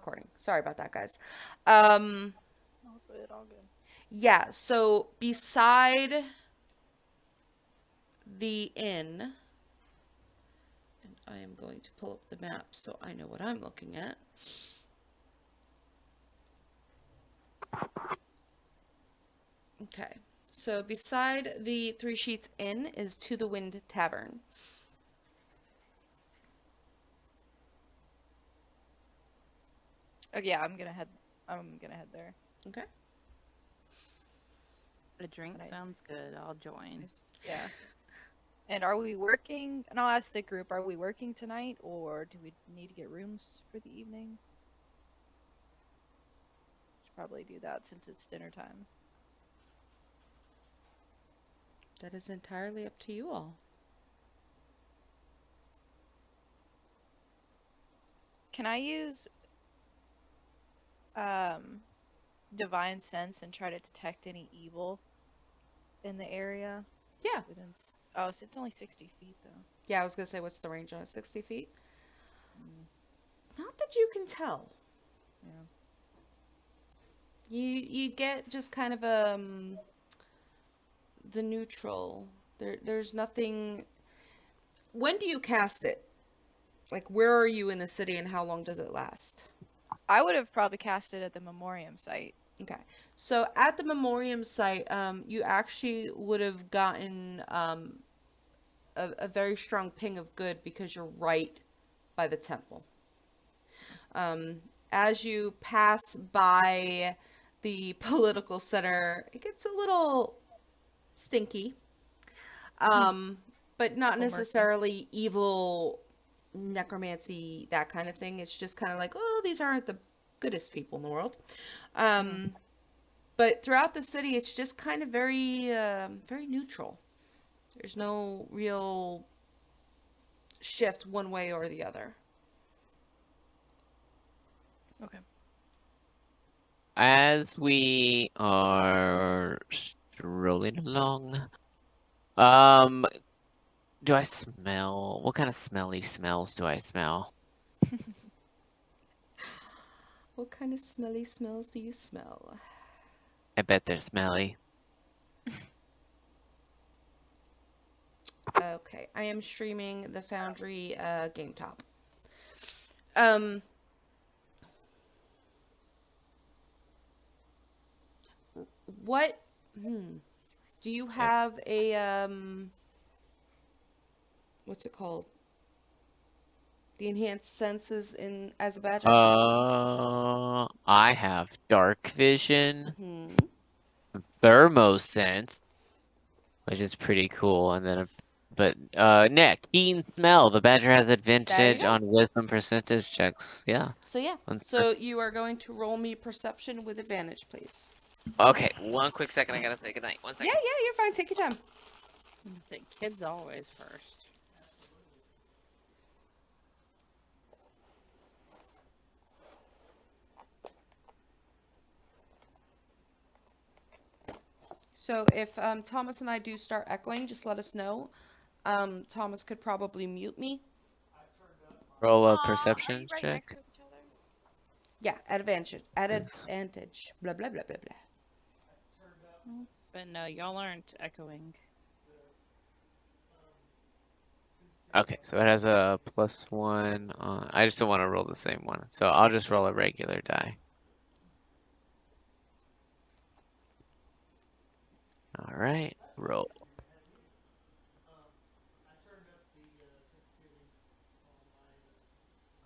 recording. Sorry about that, guys. All good, all good. Yeah, so beside the inn, and I am going to pull up the map so I know what I'm looking at. Okay, so beside the Three Sheets Inn is To the Wind Tavern. Oh yeah, I'm gonna head. I'm gonna head there. Okay. A drink And sounds good. I'll join. yeah. And are we working? And I'll ask the group: are we working tonight, or do we need to get rooms for the evening? Should probably do that since it's dinner time. That is entirely up to you all. Can I use um divine sense and try to detect any evil in the area? Yeah. Oh, so it's only 60 feet though. Yeah, I was gonna say, what's the range on it? 60 feet? Mm, Not that you can tell. yeah. You get just kind of the neutral. There's nothing. When do you cast it? Like, where are you in the city and how long does it last? I would have probably cast it at the memoriam site. Okay. So at the memoriam site, you actually would have gotten a very strong ping of good because you're right by the temple. As you pass by the political center, it gets a little stinky, but not Oh, mercy. necessarily evil, necromancy, that kind of thing. It's just kind of like, oh, these aren't the goodest people in the world. But throughout the city, it's just kind of very neutral. There's no real shift one way or the other. Okay. As we are strolling along, do I smell? What kind of smelly smells do I smell? What kind of smelly smells do you smell? I bet they're smelly. Okay, I am streaming the Foundry game top. Um, what? Do you have a What's it called? The enhanced senses in as a badger? I have dark vision, Hmm. thermosense, which is pretty cool, and then Nick, keen smell. The badger has There you advantage go. on wisdom percentage checks. Yeah. So yeah. So you are going to roll me perception with advantage, please. Okay, one quick second. I gotta say goodnight. One Yeah, second. yeah, you're fine. Take your time. Say kids always first. So if Thomas and I do start echoing, just let us know. Thomas could probably mute me. Roll a Aw, are you perception right next check. to each other? Yeah, at advantage. At Is- advantage. Blah blah blah blah blah. But no, y'all aren't echoing. Okay, so it has a +1. I just don't want to roll the same one, so I'll just roll a regular die. All right, roll.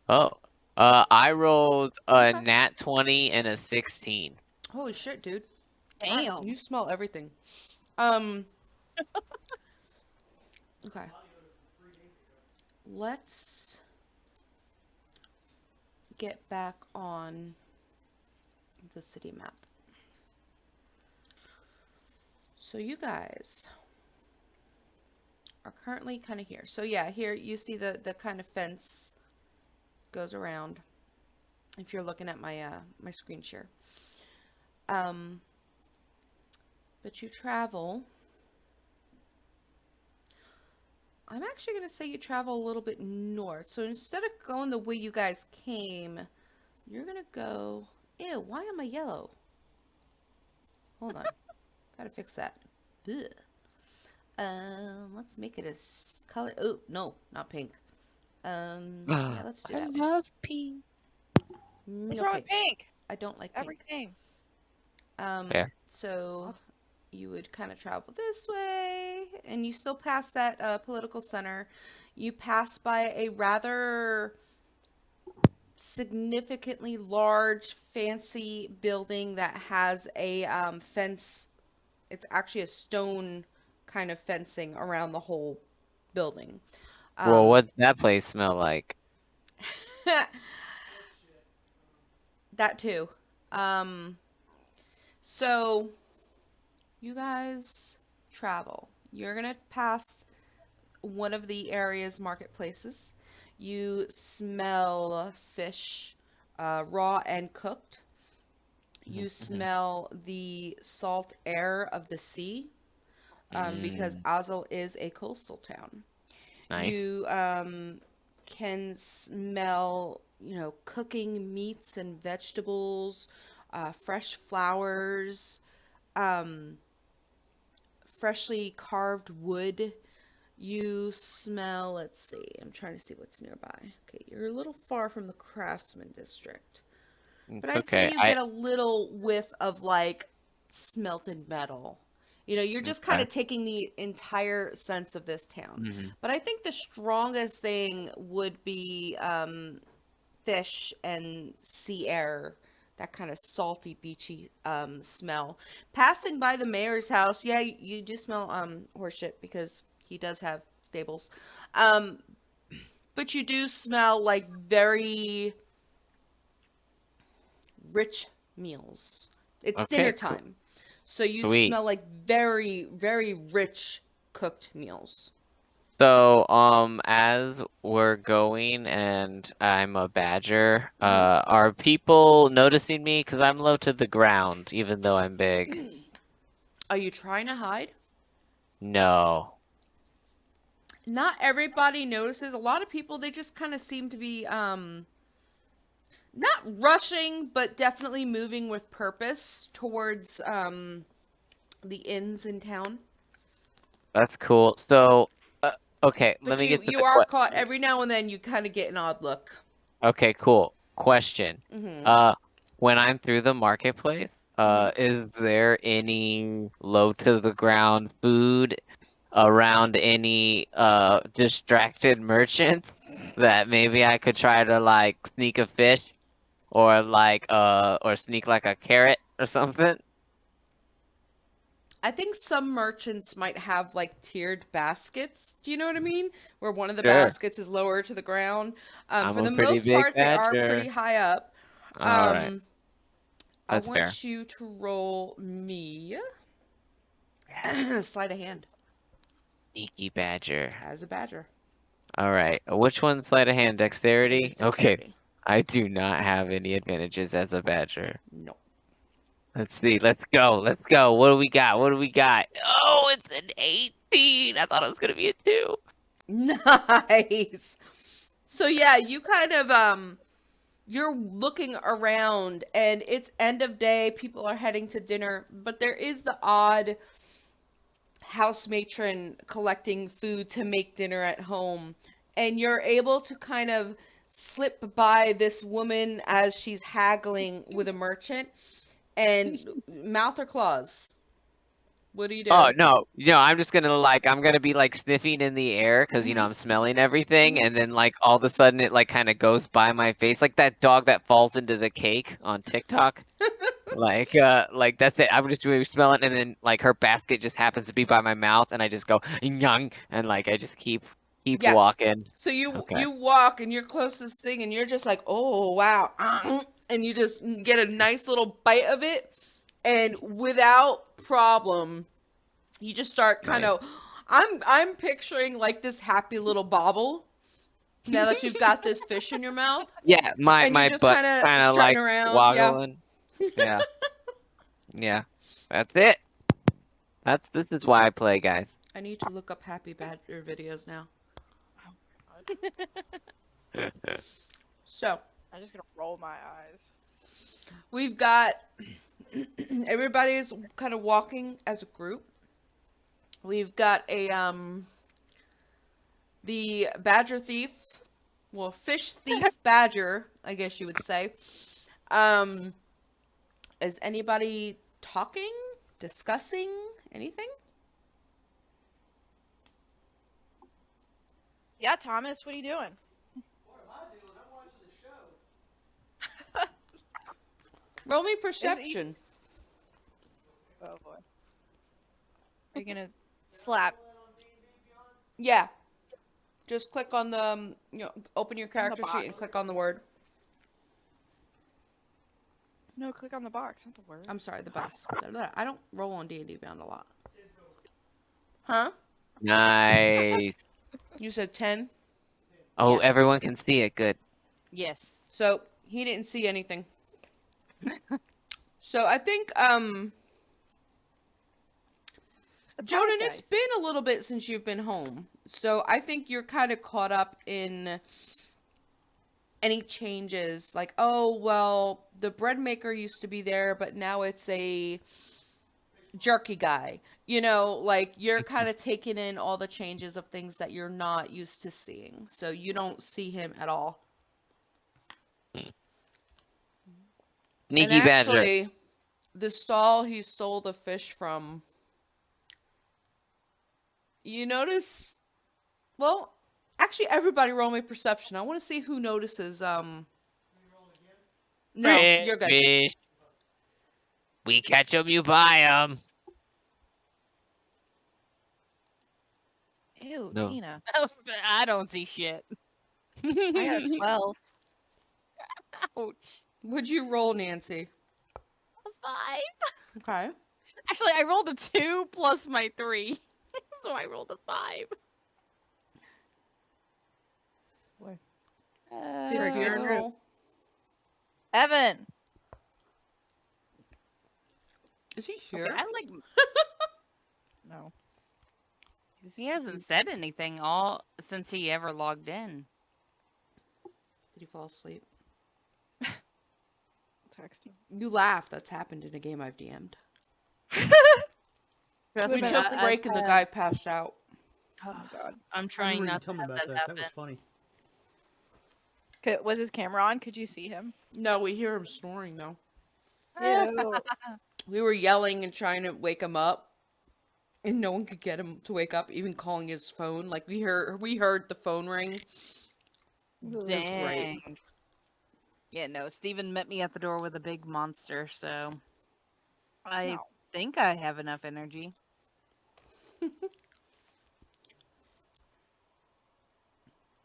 Oh, I rolled a Okay. nat 20 and a 16. Holy shit, dude. Damn. You smell everything. Um. Okay. Let's get back on the city map. So you guys are currently kind of here. So yeah, here you see the kind of fence goes around. If you're looking at my my screen share. But you travel. I'm actually going to say you travel a little bit north. So instead of going the way you guys came, you're gonna go. Ew, why am I yellow? Hold on. Gotta fix that. Ugh. Let's make it a color. Oh, no, not pink. Yeah, let's do I that one. love pink. What's No wrong pink. with pink? I don't like pink. Everything. Fair. So you would kind of travel this way, and you still pass that political center. You pass by a rather significantly large, fancy building that has a fence. It's actually a stone kind of fencing around the whole building. Well, what's that place smell like? That too. So you guys travel. You're gonna pass one of the area's marketplaces. You smell fish, raw and cooked. You smell the salt air of the sea, because Azul is a coastal town. Nice. You can smell, cooking meats and vegetables, fresh flowers, freshly carved wood. You smell, let's see, I'm trying to see what's nearby. Okay, you're a little far from the craftsman district. But I'd say Okay, you get a little whiff of like smelted metal. You're just kind of taking the entire sense of this town. But I think the strongest thing would be fish and sea air, that kind of salty, beachy smell. Passing by the mayor's house, yeah, you do smell horse shit because he does have stables. But you do smell like very rich meals. It's Okay, dinner cool. time. So you Sweet. smell like very, very rich cooked meals. So, as we're going and I'm a badger, are people noticing me? Because I'm low to the ground, even though I'm big. Are you trying to hide? No. Not everybody notices. A lot of people, they just kind of seem to be not rushing, but definitely moving with purpose towards the inns in town. That's cool. So, okay, But let me get to you the are caught every now and then. You kind of get an odd look. Okay, cool. Question. When I'm through the marketplace, is there any low to the ground food around any distracted merchants that maybe I could try to like sneak a fish or or sneak like a carrot or something? I think some merchants might have like tiered baskets. Do you know what I mean? Where one of the Sure. baskets is lower to the ground. I'm For a the pretty most big part, they are badger. pretty high up. All right. I That's fair. want you to roll me sleight of hand Sneaky badger. as a badger. All right. Which one's sleight of hand? It Dexterity? is Okay. dexterity. I do not have any advantages as a badger. No. Let's see. Let's go. Let's go. What do we got? What do we got? Oh, it's an 18. I thought it was gonna be a 2. Nice. So yeah, you kind of you're looking around and it's end of day, people are heading to dinner, but there is the odd house matron collecting food to make dinner at home, and you're able to kind of slip by this woman as she's haggling with a merchant, and mouth or claws. What do you do? Oh no, I'm just gonna I'm gonna be like sniffing in the air because I'm smelling everything, and then like all of a sudden it like kind of goes by my face like that dog that falls into the cake on TikTok. like that's it. I'm just really smelling, and then like her basket just happens to be by my mouth, and I just go young, and like I just keep Yeah. walking. So you Okay. walk and you're closest thing and you're just like, oh wow, and you just get a nice little bite of it, and without problem, you just start kind of. I'm picturing like this happy little bobble. Now that you've got this fish in your mouth, Yeah, my and my you're just butt kind of kind of strutting like around. waggling. Yeah. Yeah. That's it. This is why I play, guys. I need to look up Happy Badger videos now. So, I'm just gonna roll my eyes. We've got everybody's kind of walking as a group. We've got the badger thief, well, fish thief badger, I guess you would say. Is anybody talking, discussing anything? Yeah, Thomas, what are you doing? What am I doing? I'm watching the show. Roll me perception. Oh boy. You're gonna slap Yeah. Just click on the, open your character sheet and box. click on the word. No, click on the box, not the word. I'm sorry, the box. I don't roll on D&D Beyond a lot. Huh? Nice. You said 10? Oh, Yeah. everyone can see it. Good. Yes. So, he didn't see anything. So, I think, Jordan, it's been a little bit since you've been home. So, I think you're kind of caught up in any changes. Like, oh, well, the bread maker used to be there, but now it's a jerky guy. Like, you're kind of taking in all the changes of things that you're not used to seeing. So, you don't see him at all. Sneaky And badger. actually, the stall he stole the fish from, you notice, well, actually, everybody roll me perception. I want to see who notices, No, Fish, you're good. fish. We catch 'em, you buy 'em. Ew, No. Tina. I don't see shit. I got a 12. Ouch. Would you roll, Nancy? A 5. Okay. Actually, I rolled a 2 plus my 3. So I rolled a 5. Did We're Bjorn good. roll? Evan! Is he here? Okay, I like. No. He hasn't said anything all since he ever logged in. Did he fall asleep? Texting. You laugh. That's happened in a game I've DM'd. Trust We me, took a break and the guy passed out. Oh my god. I'm I trying remember you not to telling have me that about that. happen. That was funny. Was his camera on? Could you see him? No, we hear him snoring, though. Ew. We were yelling and trying to wake him up, and no one could get him to wake up, even calling his phone. Like, we heard the phone ring. It was great. Dang. Yeah, no, Steven met me at the door with a big monster, so I No. think I have enough energy.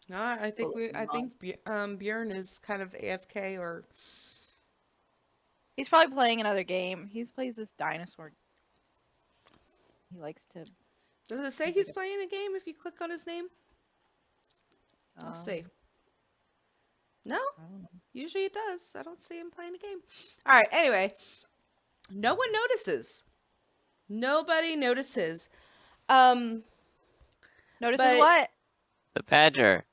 No, I think Bjorn is kind of AFK or He's probably playing another game. He plays this dinosaur. He likes to. does it say he's playing a game if you click on his name? Let's see. No? I don't know. Usually it does. I don't see him playing a game. Alright, anyway. No one notices. Nobody notices. Notices But- what? The badger.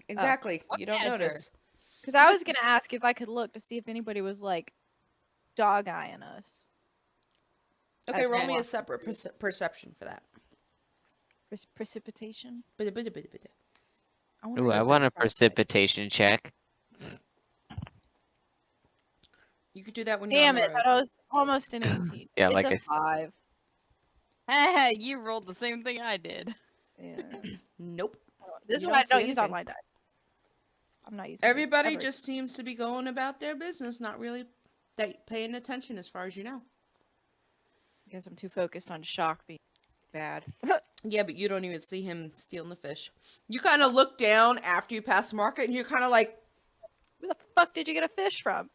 Exactly. What You don't badger? notice. Because I was gonna ask if I could look to see if anybody was like dog eyeing us. Okay, As roll we me a walk separate perception for that. Precipitation. Bida, bida, bida, bida. Ooh, I want a precipitation check. You could do that when Damn you're it! on the That road. was almost an 18. Yeah, it's like a I said. 5. You rolled the same thing I did. Yeah. Nope. This is You why I don't see don't use anything. online dice. I'm not using. these Everybody ever. just seems to be going about their business, not really paying attention as far as you know. Because I'm too focused on shock being bad. Yeah, but you don't even see him stealing the fish. You kind of look down after you pass the market, and you're kind of like, Where the fuck did you get a fish from?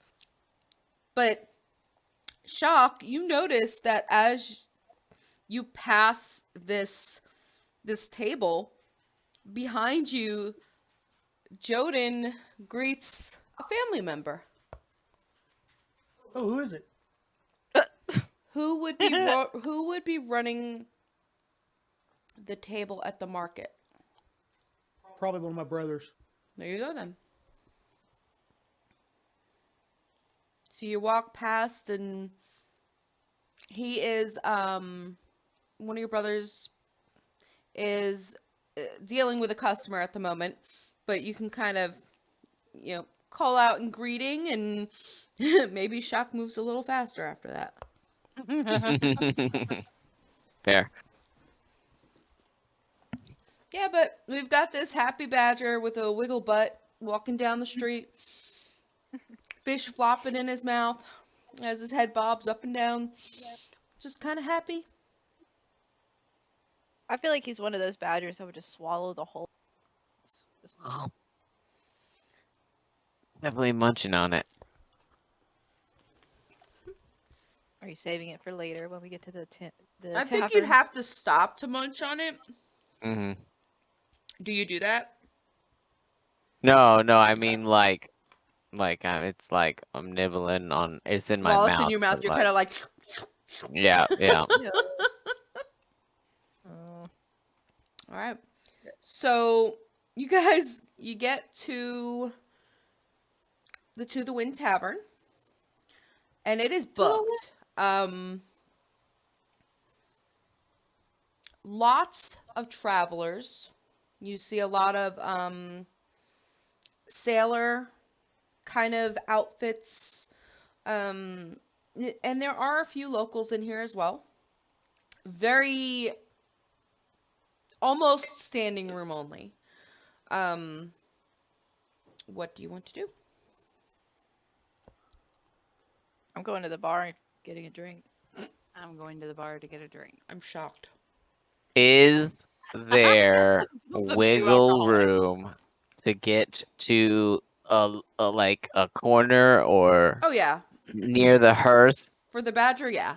but Shock, you notice that as you pass this table, behind you, Joden greets a family member. Oh, who is it? Who would be who would be running the table at the market? Probably one of my brothers. There you go then. So you walk past, and he is one of your brothers is dealing with a customer at the moment, but you can kind of, call out in greeting, and maybe Shock moves a little faster after that. Fair. Yeah, but we've got this happy badger with a wiggle butt walking down the street, fish flopping in his mouth as his head bobs up and down, just kind of happy. I feel like he's one of those badgers that would just swallow the whole. Just- Definitely munching on it. Are you saving it for later when we get to the I think you'd tavern? have to stop to munch on it. Hmm. Do you do that? No, I mean like it's like I'm nibbling on. It's in my While mouth. it's in your mouth, but, you're like, kind of like. Yeah. Oh. All right. So you guys, you get to the Wind Tavern, and it is booked. Lots of travelers. You see a lot of sailor kind of outfits, and there are a few locals in here as well. Very almost standing room only. What do you want to do? I'm going to the bar and getting a drink. I'm going to the bar to get a drink. I'm shocked. Is there Just the two wiggle alcoholics. room to get to like a corner or Oh yeah, near the hearth? for the badger, yeah.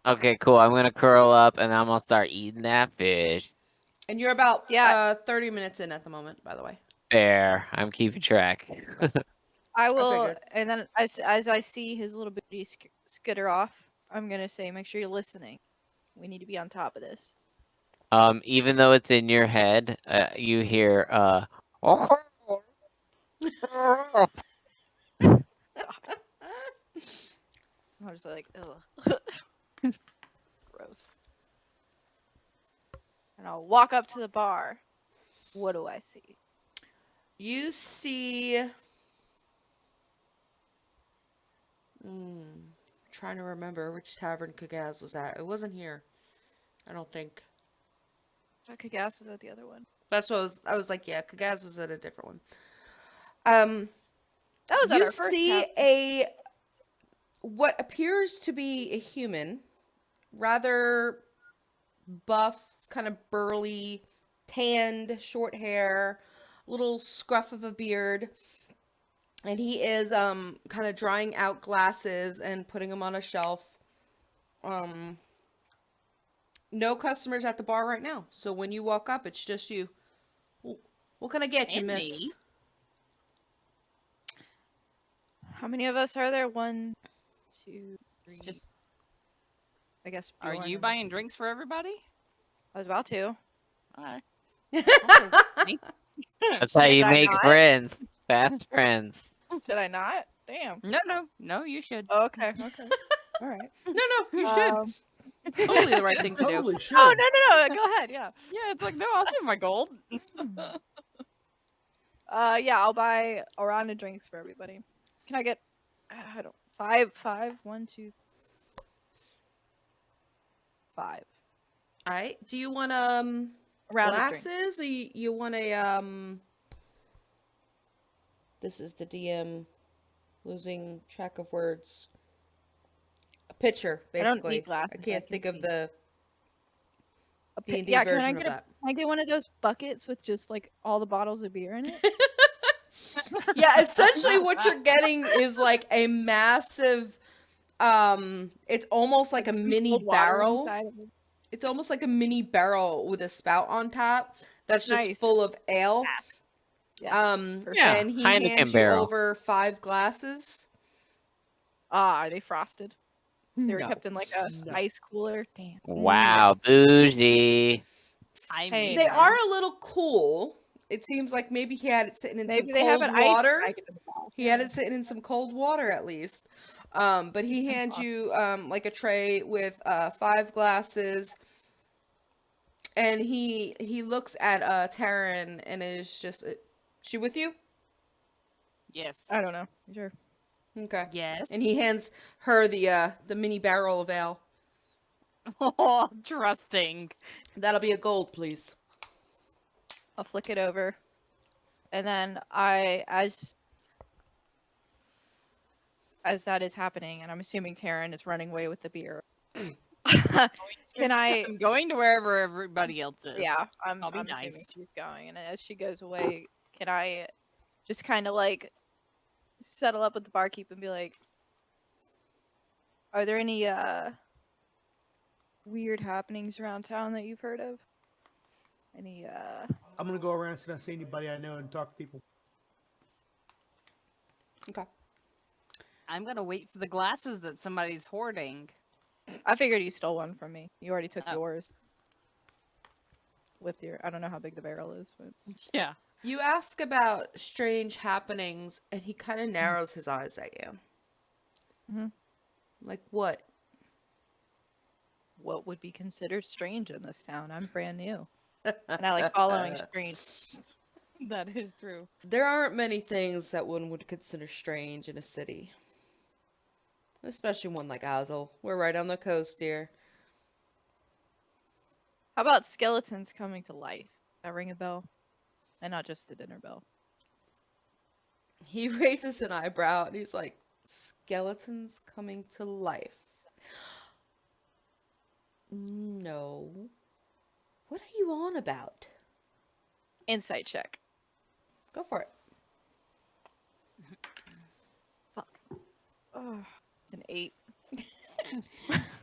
Okay, cool. I'm gonna curl up and I'm gonna start eating that fish. And you're about Yeah. 30 minutes in at the moment, by the way. Fair. I'm keeping track. I will, figured. and then as I see his little booty skitter off, I'm gonna say, make sure you're listening. We need to be on top of this. Even though it's in your head, you hear I was like, ugh. Gross. And I'll walk up to the bar. What do I see? You see. Trying to remember which tavern Kagaz was at. It wasn't here. I don't think. Kagas was at the other one. That's what I was like, yeah, Kagaz was at a different one. That was at You our first see tavern. what appears to be a human, rather buff, kind of burly, tanned, short hair, little scruff of a beard, and he is kind of drying out glasses and putting them on a shelf. No customers at the bar right now, so when you walk up, it's just you. What can I get you, And miss? me. How many of us are there? 1, 2, 3. Just I guess. are Bjorn you and- buying drinks for everybody? I was about to. Alright. That's how you Should I make not? friends. Fast friends. Should I not? Damn. No, you should. Okay. All right. No, you should. Totally the right thing to do. Totally should. Oh no! Go ahead. Yeah. Yeah, it's like, no, I'll save my gold. Yeah. I'll buy a round of drinks for everybody. Can I get? I don't. 5. 1, 2, 5. All right. Do you want A round of drinks. glasses, or you want a This is the DM losing track of words. A pitcher, I don't basically. need glasses, I I can't can think of see. the D&D Yeah. Can I version of get that. Can I get one of those buckets with just like all the bottles of beer in it? Yeah, essentially what you're getting is like a massive it's almost like a Some mini cold water barrel. inside of it. It's almost like a mini barrel with a spout on top that's just Nice. full of ale. Yes. Perfect. Yeah, And he Heineken hands you barrel. over 5 glasses. Are they frosted? They were No. kept in like a No. ice cooler. Damn. Wow, bougie. I Hey, mean, They nice. are a little cool. It seems like maybe he had it sitting in Maybe some they have cold an ice water. dragon in the back. He had it sitting in some cold water at least. But he hands you like a tray with 5 glasses, and he looks at Taryn and is just, she with you? Yes. I don't know. Sure. Okay. Yes. And he hands her the mini barrel of ale. Oh, trusting. That'll be a gold, please. I'll flick it over. And then as that is happening, and I'm assuming Taryn is running away with the beer. Can I? I'm going to wherever everybody else is. Yeah, I'm I'll be assuming nice. she's going. And as she goes away, can I just kind of like settle up with the barkeep and be like, "Are there any weird happenings around town that you've heard of? Any I'm gonna go around and see if I see anybody I know and talk to people. Okay. I'm gonna wait for the glasses that somebody's hoarding. I figured you stole one from me. You already took Oh. yours. With your, I don't know how big the barrel is, but Yeah. You ask about strange happenings, and he kind of narrows his eyes at you. Mhm. Like what? what would be considered strange in this town? I'm brand new, and I like following strange. That is true. There aren't many things that one would consider strange in a city. Especially one like Azel. We're right on the coast here. How about skeletons coming to life? That ring a bell, and not just the dinner bell. He raises an eyebrow and he's like, skeletons coming to life. No. What are you on about? Insight check. Go for it. Fuck. Oh, it's an 8.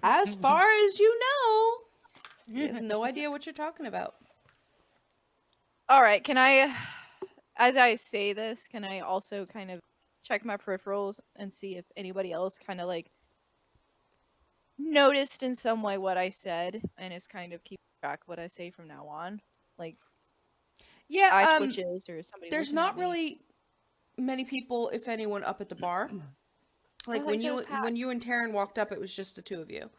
As far as you know, he has no idea what you're talking about. All right, can I, as I say this, can I also kind of check my peripherals and see if anybody else kind of like noticed in some way what I said and is kind of keeping track of what I say from now on? Like Yeah, eye twitches or somebody there's looking at not me? really many people, if anyone, up at the bar. Like thought when you said it was when you and Taryn walked up, it was just the two of you.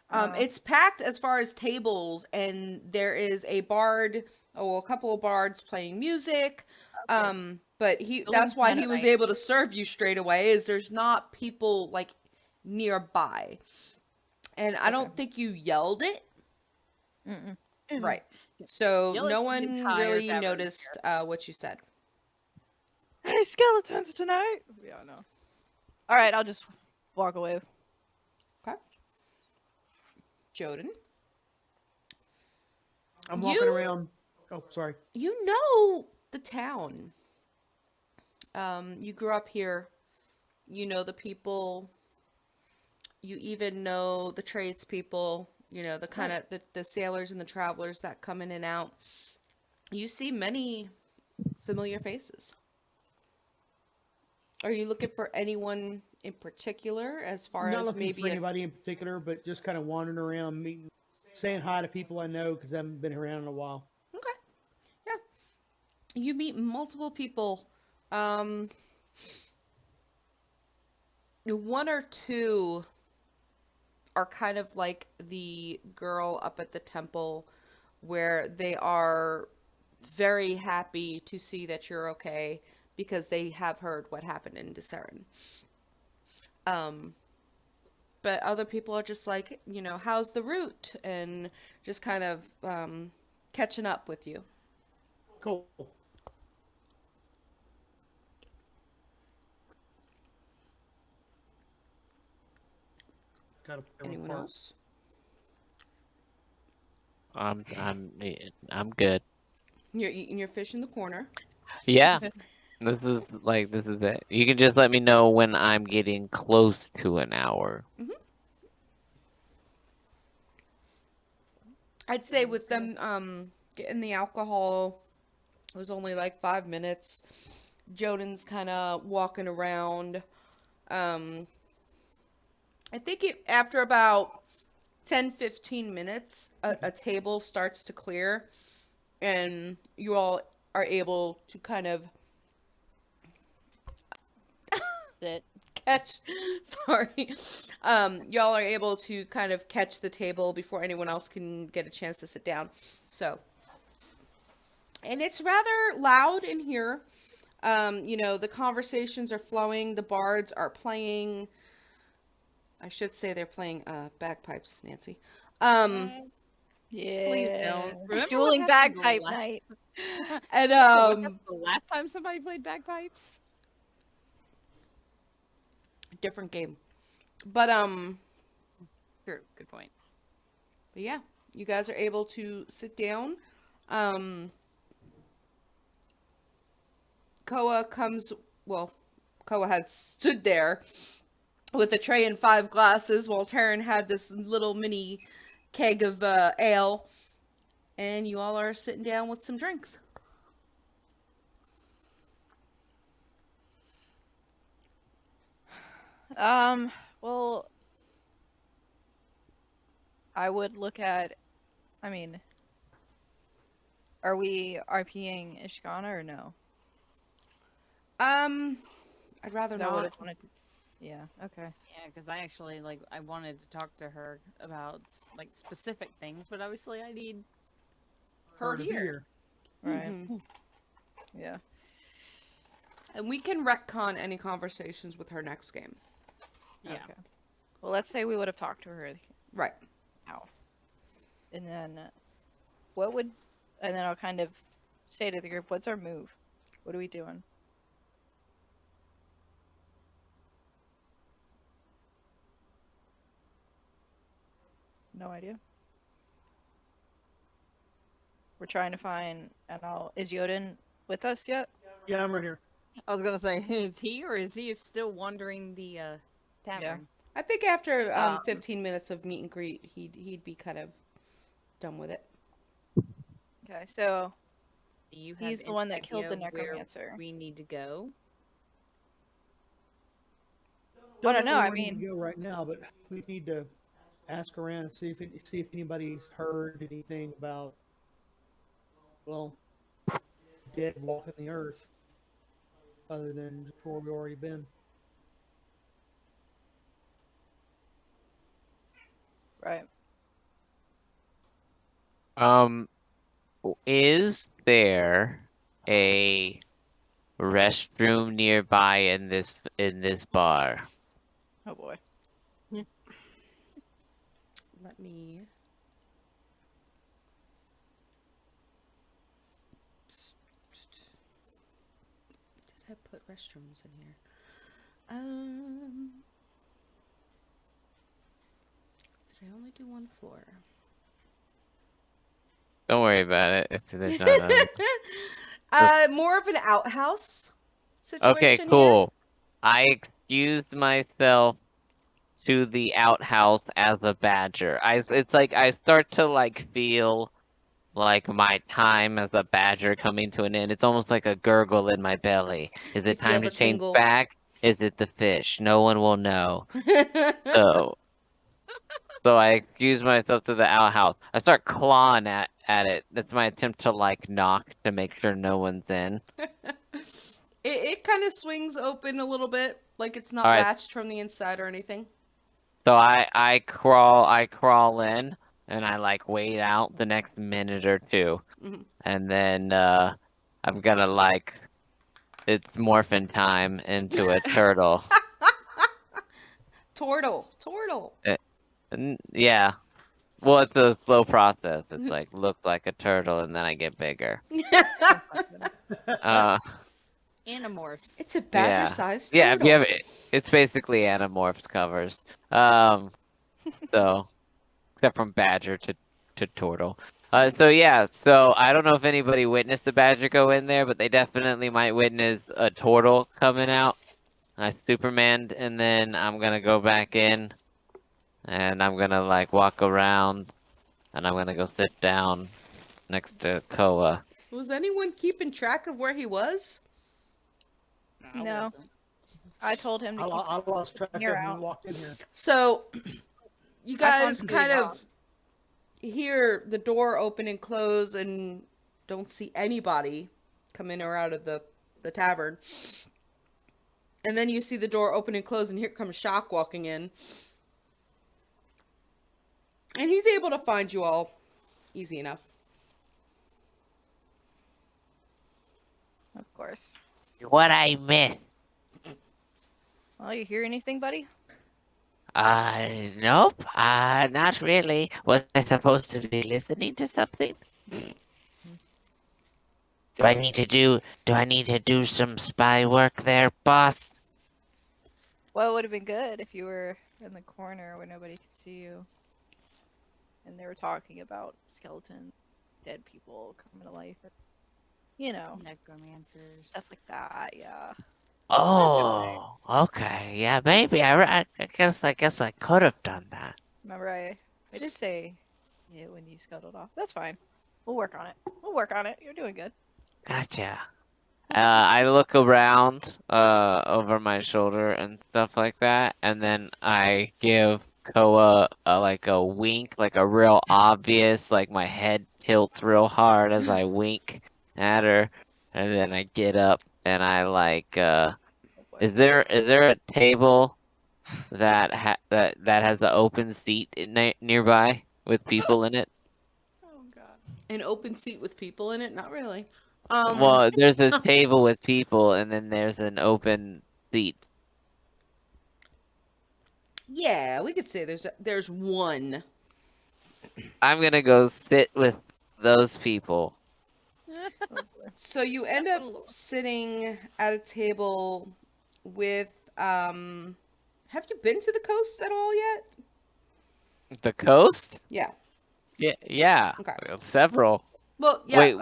Oh. It's packed as far as tables, and there is a bard, a couple of bards playing music. Okay. But that's why he was Mennonite. able to serve you straight away, is there's not people like nearby. And I don't think you yelled it. Mm-mm. Right. So Yell at no the one entire really tavern noticed what you said. Any skeletons tonight? Yeah, no. All right, I'll just walk away. Okay. Joden, I'm walking You- around. Oh, sorry. you know the town. You grew up here. You know the people. You even know the tradespeople. You know the kind of the sailors and the travelers that come in and out. You see many familiar faces. Are you looking for anyone in particular, as far Not as looking maybe for anybody in particular, but just kind of wandering around, meeting, saying hi to people I know because I haven't been around in a while. Okay. Yeah. You meet multiple people. One or two are kind of like the girl up at the temple, where they are very happy to see that you're okay because they have heard what happened in Deseren. But other people are just like, how's the route? And just kind of catching up with you. Cool. Got a Anyone else? I'm good. You're eating your fish in the corner. Yeah. This is it. You can just let me know when I'm getting close to an hour. I'd say with them getting the alcohol, it was only like 5 minutes. Joden's kind of walking around. I think after about 10-15 minutes, a table starts to clear, and you all are able to kind of Sit. catch. Sorry. Y'all are able to kind of catch the table before anyone else can get a chance to sit down. So, and it's rather loud in here. The conversations are flowing. The bards are playing. I should say they're playing bagpipes, Nancy. Yeah. Please don't. Remember Dueling what happened bagpipe the night. And What happened the last time somebody played bagpipes? different game. But Sure, good point. But yeah, you guys are able to sit down. Koa had stood there with a tray and 5 glasses while Taryn had this little mini keg of ale. And you all are sitting down with some drinks. Well, I would look at, are we RPing Ishkana or no? I'd rather 'Cause I would not. have wanted to. Yeah, okay. Yeah, because I actually I wanted to talk to her about specific things, but obviously I need her to be here. Right. Mhm. Yeah. And we can retcon any conversations with her next game. Yeah. Okay. Well, let's say we would have talked to her Right. now. And then and then I'll kind of say to the group, what's our move? What are we doing? No idea. We're trying to find, is Yoden with us yet? Yeah, I'm right here. I was gonna say, is he or is he still wandering the tavern? I think after 15 minutes of meet and greet, he'd be kind of done with it. Okay, so Do you have he's the any one that killed the idea where necromancer. we need to go? I don't know, I where we need mean- to go right now, but we need to ask around and see if anybody's heard anything about, well, dead walking the earth, other than just where we've already been. Right. Is there a restroom nearby in this bar? Oh boy. Let me. Did I put restrooms in here? Did I only do one floor? Don't worry about it. If there's not More of an outhouse situation. Okay, cool. I excused myself to the outhouse as a badger. It's like I start to feel like my time as a badger coming to an end. It's almost like a gurgle in my belly. Is You it feel time the to change tingle. back? Is it the fish? No one will know. Here. So I excuse myself to the outhouse. I start clawing at it. That's my attempt to knock to make sure no one's in. It kind of swings open a little bit, like it's not All right. latched from the inside or anything. So I crawl in and I wait out the next minute or two. Mhm. And then I'm gonna it's morphin time into a turtle. Tortle. Yeah. Well, it's a slow process. It's look like a turtle and then I get bigger. Animorphs. It's a badger-sized Yeah, turtle. if you have it's basically Animorphs covers. So except from badger to turtle. So I don't know if anybody witnessed the badger go in there, but they definitely might witness a turtle coming out. I Supermaned, and then I'm gonna go back in, and I'm gonna walk around, and I'm gonna go sit down next to Koa. Was anyone keeping track of where he was? I No. wasn't. I told him to keep I lost track of You're when we out. walked in here. So, you I guys found kind food of hear the door open and close and don't see anybody come in or out of the tavern. And then you see the door open and close, and here comes Shock walking in. And he's able to find you all easy enough. Of course. What I missed? Well, you hear anything, buddy? Nope. Not really. Was I supposed to be listening to something? Do I need to do some spy work there, boss? Well, it would have been good if you were in the corner where nobody could see you. And they were talking about skeletons, dead people coming to life. Or, you know, Necromancers. stuff like that, yeah. Oh, okay. Yeah, maybe. I guess I could have done that. Remember, I did say it when you scuttled off. That's fine. We'll work on it. We'll work on it. You're doing good. Gotcha. I look around over my shoulder and stuff like that, and then I give Koa like a wink, like a real obvious, like my head tilts real hard as I wink at her, and then I get up and I like is there a table that has an open seat nearby with people in it? Oh, God. An open seat with people in it? Not really. Well, there's a table with people, and then there's an open seat. Yeah, we could say there's one. I'm gonna go sit with those people. So you end up sitting at a table with have you been to the coast at all yet? The coast? Yeah. Yeah. Okay. Several. Well, yeah, Wait,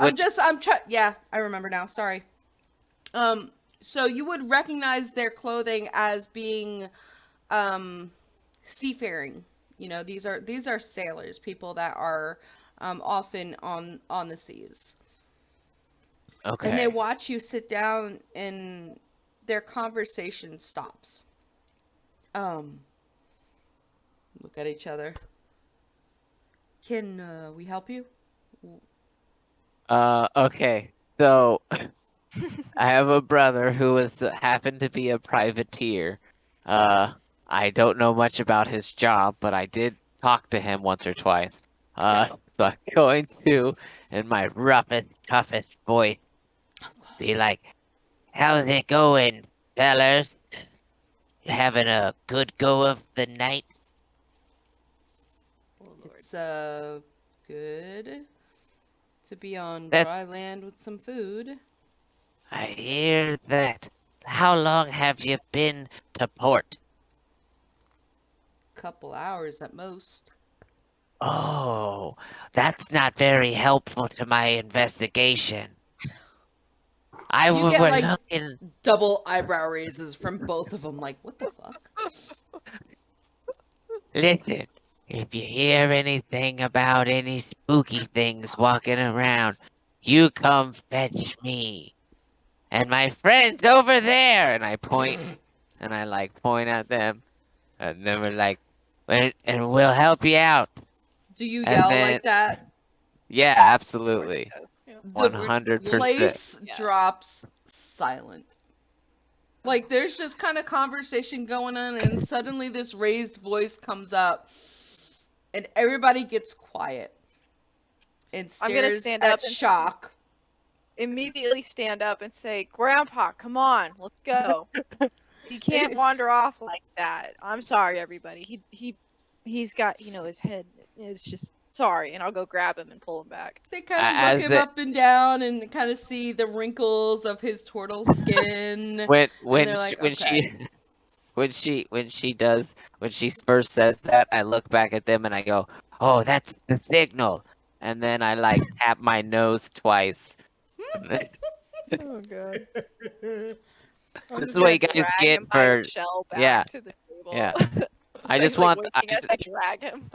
yeah, I remember now. Sorry. So you would recognize their clothing as being seafaring. You know, these are sailors, people that are often on the seas. Okay. And they watch you sit down and their conversation stops. Look at each other. Can we help you? Okay. So I have a brother who happened to be a privateer. I don't know much about his job, but I did talk to him once or twice. So I'm going to, in my roughest, toughest voice, be like, "How's it going, fellas? You having a good go of the night?" It's good to be on That- dry land with some food. I hear that. How long have you been to port? Couple hours at most. Oh, that's not very helpful to my investigation. You get, We're like- looking. Double eyebrow raises from both of them. Like, what the fuck? Listen, if you hear anything about any spooky things walking around, you come fetch me. And my friends over there, and I point, and I like point at them, and then we're like, and we'll help you out. Do you And yell then- like that? Yeah, absolutely. Yeah. The 100%. place Yeah. drops silent. Like, there's just kind of conversation going on, and suddenly this raised voice comes up, and everybody gets quiet and I'm gonna stares stand at up and- Shock. Immediately stand up and say, "Grandpa, come on, let's go." You can't wander off like that. I'm sorry, everybody. He's got, his head. It's just sorry, and I'll go grab him and pull him back. They kind of As look him the- up and down and kind of see the wrinkles of his turtle skin. When they're like, when "Okay." when she first says that, I look back at them and I go, "Oh, that's the signal." And then I like tap my nose twice. Oh god. This is what you guys get for shell back yeah, to the table. yeah. I So just he's, like, want winking as I drag him.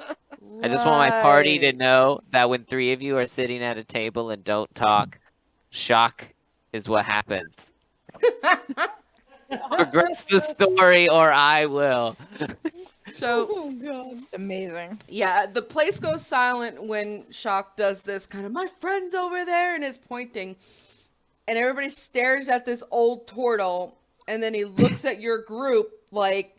I just want my party to Right. know that when three of you are sitting at a table and don't talk, shock is what happens. Progress the story or I will. So, Oh god. Amazing. yeah, the place goes silent when Shock does this kind of, "My friend's over there," and is pointing. And everybody stares at this old turtle, and then he looks at your group like,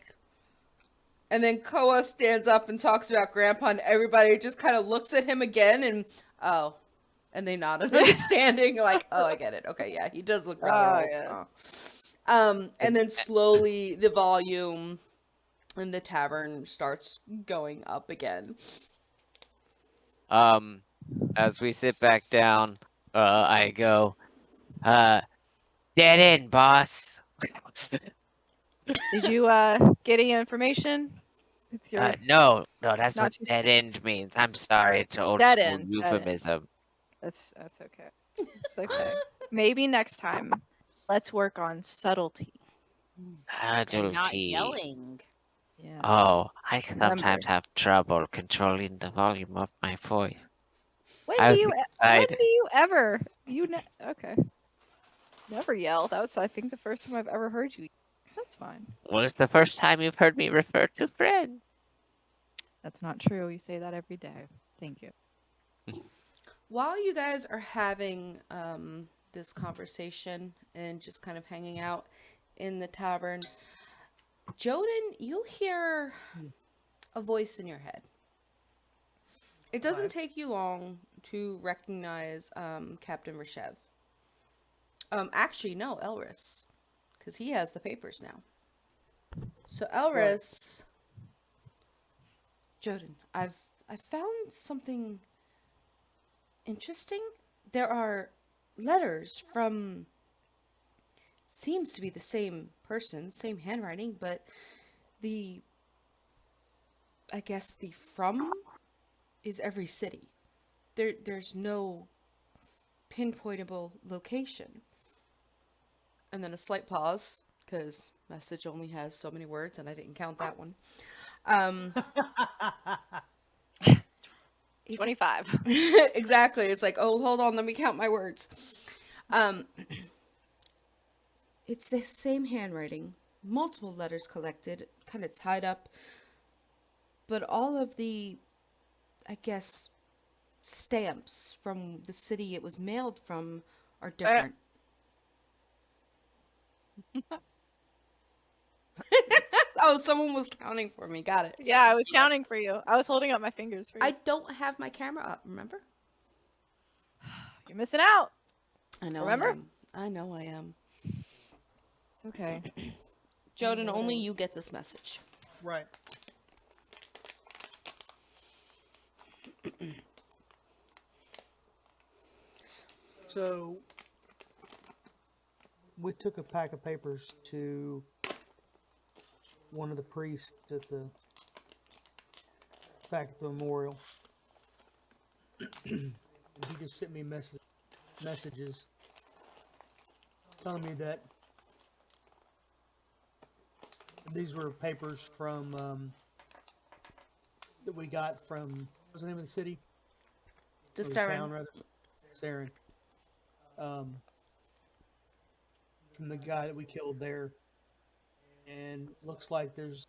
and then Koa stands up and talks about Grandpa, and everybody just kind of looks at him again, and oh, and they nod in understanding, like, oh, I get it. Okay, yeah, he does look rather Oh, old. yeah. And then slowly the volume in the tavern starts going up again. As we sit back down, I go, dead end, boss. Did you get any information? With your No, that's not what too dead s- end means. I'm sorry, it's an old dead school end. euphemism. That's okay. It's okay. Maybe next time, let's work on subtlety. And not Subtlety. yelling. Yeah. Oh, I Remember. sometimes have trouble controlling the volume of my voice. When I do was you excited. ever okay. Never yell. That was I think the first time I've ever heard you. That's fine. Well, it's the first time you've heard me refer to friends. That's not true. You say that every day. Thank you. While you guys are having this conversation and just kind of hanging out in the tavern, Joden, you hear a voice in your head. It doesn't Right. take you long to recognize Captain Rishev. Actually, no, Elris, because he has the papers now. So Elris, Joden, I've found something interesting. There are letters from, seems to be the same person, same handwriting, but I guess the from is every city. There's no pinpointable location. And then a slight pause, because message only has so many words, and I didn't count that one. He's 25. exactly. It's like, oh, hold on, let me count my words. It's the same handwriting, multiple letters collected, kind of tied up, but all of the, I guess, stamps from the city it was mailed from are different. Oh, someone was counting for me. Got it. Yeah, I was counting for you. I was holding up my fingers for you. I don't have my camera up, remember? You're missing out. I know Remember? I am. I know I am. It's okay. Joden, only you get this message. Right. So we took a pack of papers to one of the priests at the back at the memorial. He just sent me messages telling me that these were papers from that we got from, what's the name of the city? The Or the Saren. town, rather. Saren. From the guy that we killed there. And looks like there's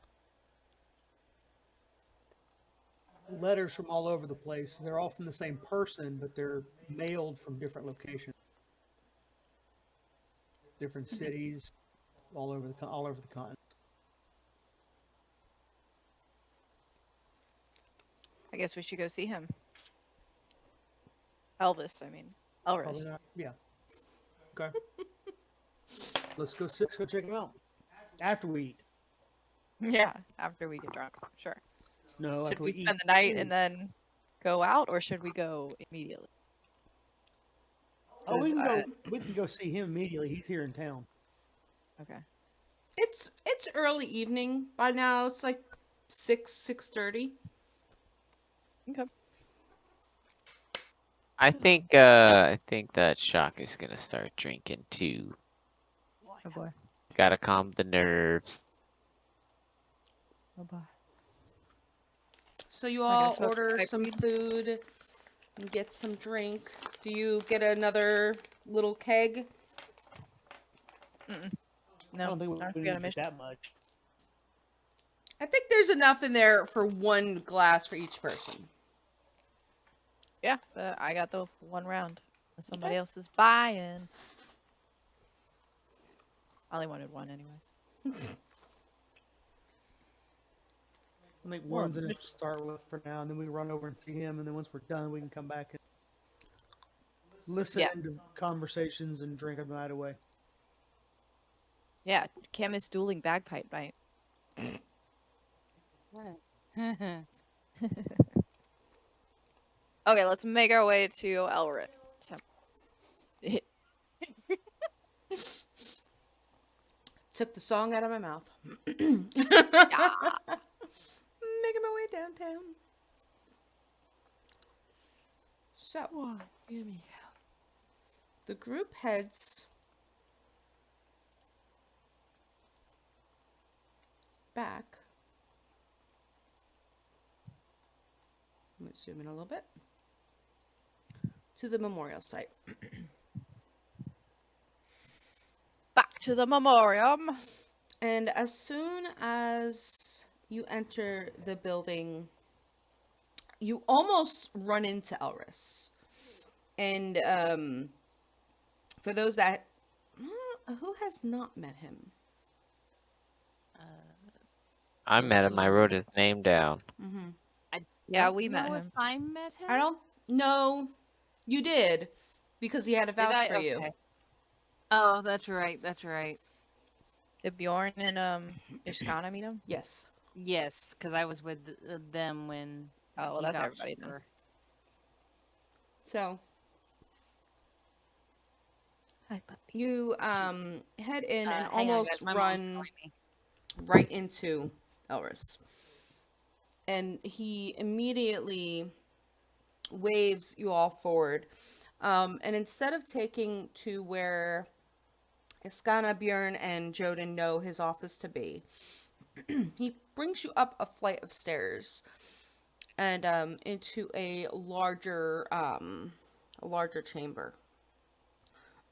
letters from all over the place. They're all from the same person, but they're mailed from different locations. Different cities, all over the continent. I guess we should go see him. Elvis, I mean. Elris. Probably not. Yeah. Okay. Let's go check them out. After we eat. Yeah, after we get drunk. Sure. No, Should after we eat. spend the night and then go out, or should we go immediately? Oh, we can 'Cause, go. We can go see him immediately. He's here in town. Okay. It's early evening by now. It's like 6:30. Okay. I think that Shock is gonna start drinking too. Oh boy. Gotta calm the nerves. Oh boy. So you I all guess we'll order type some weed. food and get some drink. Do you get another little keg? I No, don't think we not if we need got to a get mission. that much. I think there's enough in there for one glass for each person. Yeah, but I got the one round. Somebody else is buying. I only wanted one, anyways. I think one's enough to start with for now, and then we run over and see him, and then once we're done, we can come back and listen to conversations and drink the night away. Yeah, Chemist dueling bagpipe night. Okay, let's make our way to Elrit. Took the song out of my mouth. Yeah. Making my way downtown. So, the group heads back. Let me zoom in a little bit. To the memorial site. Back to the memoriam. And as soon as you enter the building, you almost run into Elris. And for those that who has not met him? I met him. I wrote his name down. Yeah, Don't we met know him. If I met him, I don't know. You did because he had a Did vouch I? for you. Okay. Oh, that's right. That's right. Did Bjorn and Iskana meet him? Yes. Yes, because I was with them when. Oh, well, he that's vouched everybody then. for- So Hi, puppy. you head in and hang on, almost guys, my mom's run calling me. right into Elris. And he immediately waves you all forward. And instead of taking to where Iskana, Bjorn, and Joden know his office to be, he brings you up a flight of stairs and into a larger chamber.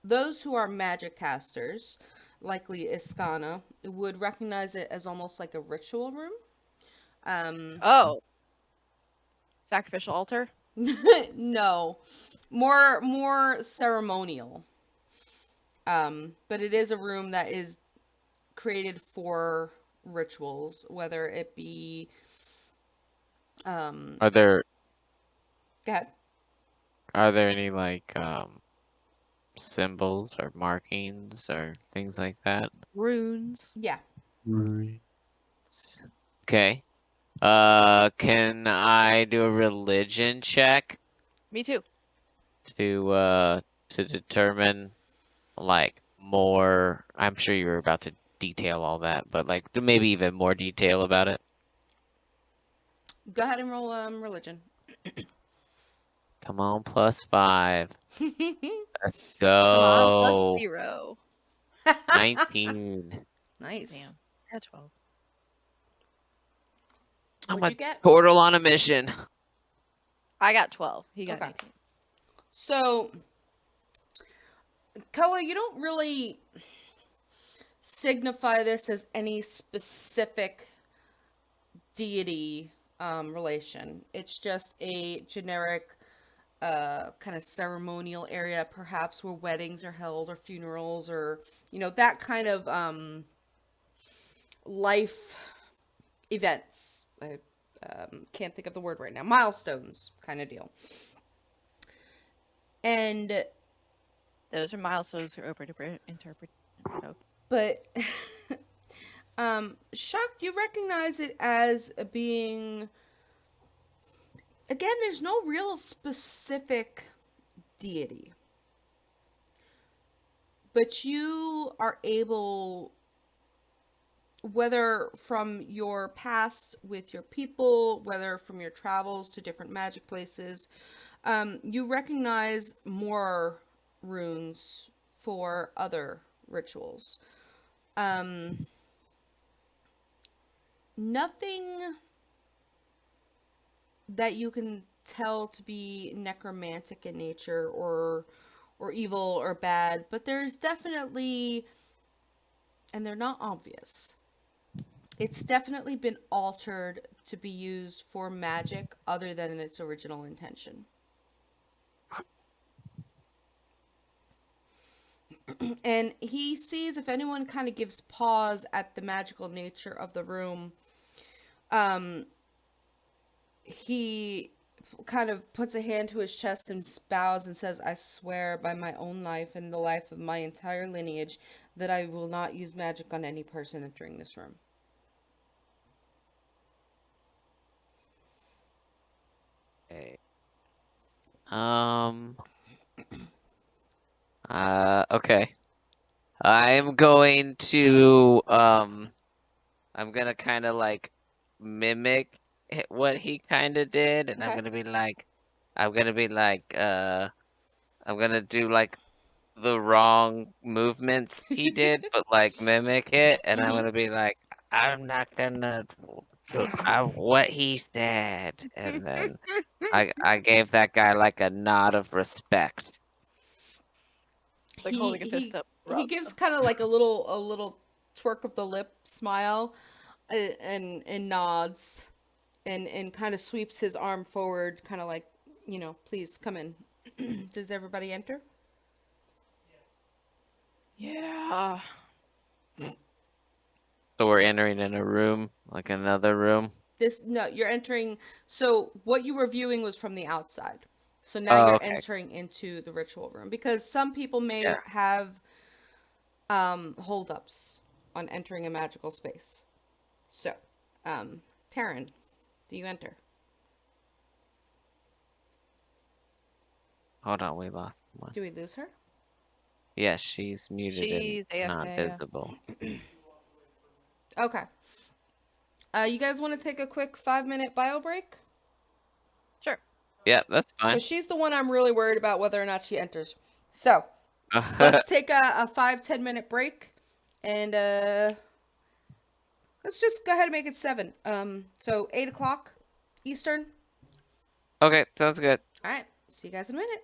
Those who are magic casters, likely Iskana, would recognize it as almost like a ritual room. Oh. Sacrificial altar? No, more ceremonial. But it is a room that is created for rituals, whether it be. Are there Go ahead. any like symbols or markings or things like that? Runes. Yeah. Okay. Can I do a religion check Me too. to determine like more? I'm sure you were about to detail all that, but like maybe even more detail about it. Go ahead and roll religion. Come on, +5. Let's Come on, go. +0. 19. Nice. Damn. I got 12. What'd I'm you get? a turtle on a mission. I got 12. He got Okay. 19. So, Koa, you don't really signify this as any specific deity relation. It's just a generic kind of ceremonial area, perhaps where weddings are held or funerals or, that kind of life events. I can't think of the word right now. Milestones kind of deal. And Those are milestones for interpret. Oh. but Shocked, you recognize it as being, again, there's no real specific deity, but you are able, whether from your past with your people, whether from your travels to different magic places, you recognize more runes for other rituals. Nothing that you can tell to be necromantic in nature or evil or bad, but there's definitely, and they're not obvious, it's definitely been altered to be used for magic other than its original intention. And he sees if anyone kind of gives pause at the magical nature of the room. He kind of puts a hand to his chest and bows and says, I swear by my own life and the life of my entire lineage that I will not use magic on any person entering this room. Okay. Okay. I'm going to I'm gonna kind of like mimic what he kind of did, and Okay. I'm gonna be like, I'm gonna do like the wrong movements he did, but like mimic it, and I'm gonna be like, I'm not gonna do what he said, and then I gave that guy like a nod of respect. Like holding a fist up. He gives kind of like a little twerk of the lip smile, and nods, and kind of sweeps his arm forward, kind of like, please come in. Does everybody enter? Yeah. So we're entering in a room, like another room. No, you're entering. So what you were viewing was from the outside. So now Oh, you're okay. entering into the ritual room, because some people may Yeah. have holdups on entering a magical space. So, Taryn, do you enter? Hold on, we lost one. Do we lose her? Yes, she's muted She's and AFK, not yeah. visible. Okay. You guys want to take a quick 5-minute bio break? Sure. Yeah, that's fine. Because she's the one I'm really worried about whether or not she enters. So, let's take a 5-10 minute break, and let's just go ahead and make it 7. So 8 o'clock Eastern. Okay, sounds good. All right. See you guys in a minute.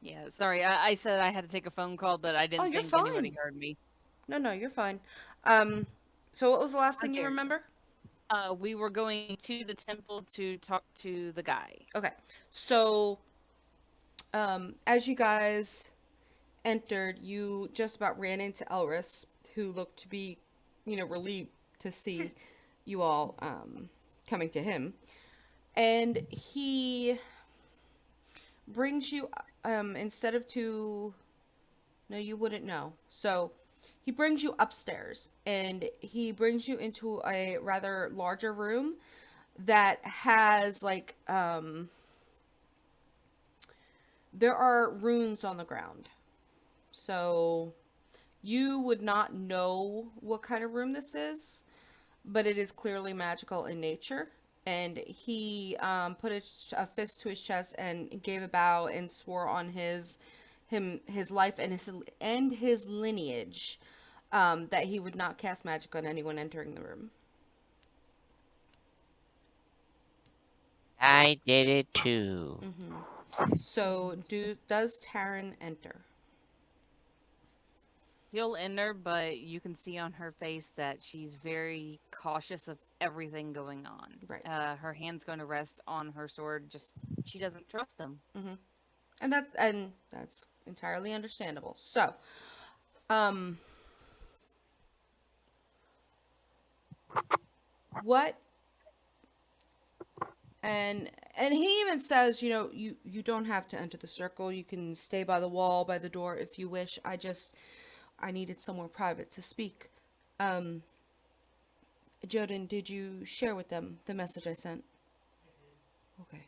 Yeah, sorry. I said I had to take a phone call, but I didn't you're think anybody fine. heard me. No, you're fine. So what was the last thing you Okay. remember? We were going to the temple to talk to the guy. Okay. So, as you guys entered, you just about ran into Elris, who looked to be, relieved to see you all coming to him. And he brings you, instead of to, no, you wouldn't know. So he brings you upstairs, and he brings you into a rather larger room that has like, there are runes on the ground. So you would not know what kind of room this is, but it is clearly magical in nature. And he put a fist to his chest and gave a bow and swore on his life and his lineage, that he would not cast magic on anyone entering the room. I did it too. So does Taryn enter? She'll enter, but you can see on her face that she's very cautious of everything going on. Right. Her hand's going to rest on her sword. Just she doesn't trust him. And that's entirely understandable. So, what? And he even says, you don't have to enter the circle. You can stay by the wall, by the door if you wish. I needed somewhere private to speak. Jordan, did you share with them the message I sent? Okay.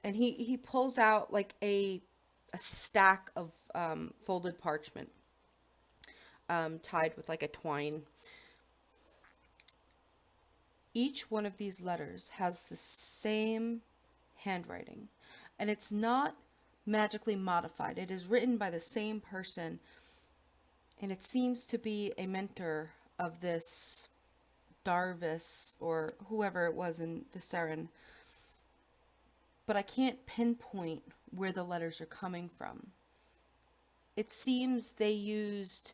And he pulls out like a stack of folded parchment, tied with like a twine. Each one of these letters has the same handwriting, and it's not magically modified. It is written by the same person, and it seems to be a mentor of this Darvis or whoever it was in Tavern. But I can't pinpoint where the letters are coming from. It seems they used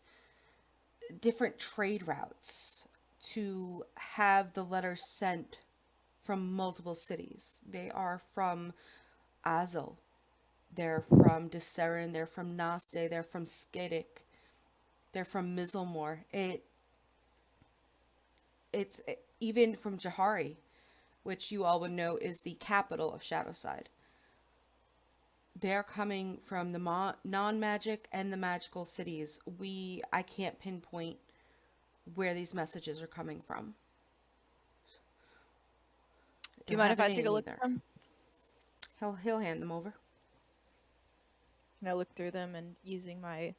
different trade routes to have the letters sent from multiple cities. They are from Azel, they're from Tavern, they're from Naste, they're from Skedek, they're from Mizzlemore. It's even from Jahari, which you all would know is the capital of Shadowside. They're coming from the non-magic and the magical cities. I can't pinpoint where these messages are coming from. Do you mind if I take a look at them? He'll hand them over. Can I look through them and using my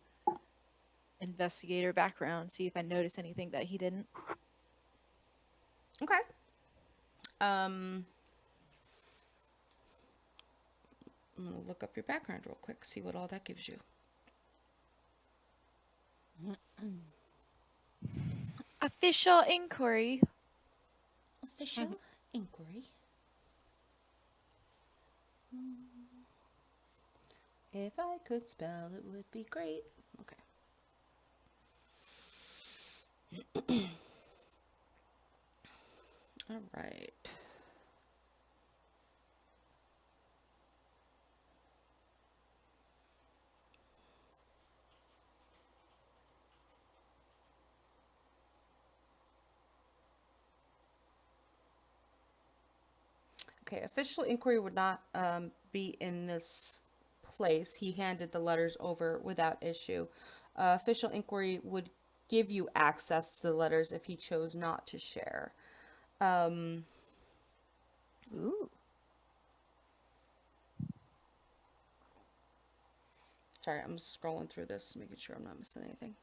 investigator background, see if I notice anything that he didn't? Okay. I'm gonna look up your background real quick, see what all that gives you. Official inquiry. Official inquiry. If I could spell, it would be great. Okay. All right. Okay, official inquiry would not be in this place. He handed the letters over without issue. Official inquiry would give you access to the letters if he chose not to share. Ooh. Sorry, I'm scrolling through this, making sure I'm not missing anything.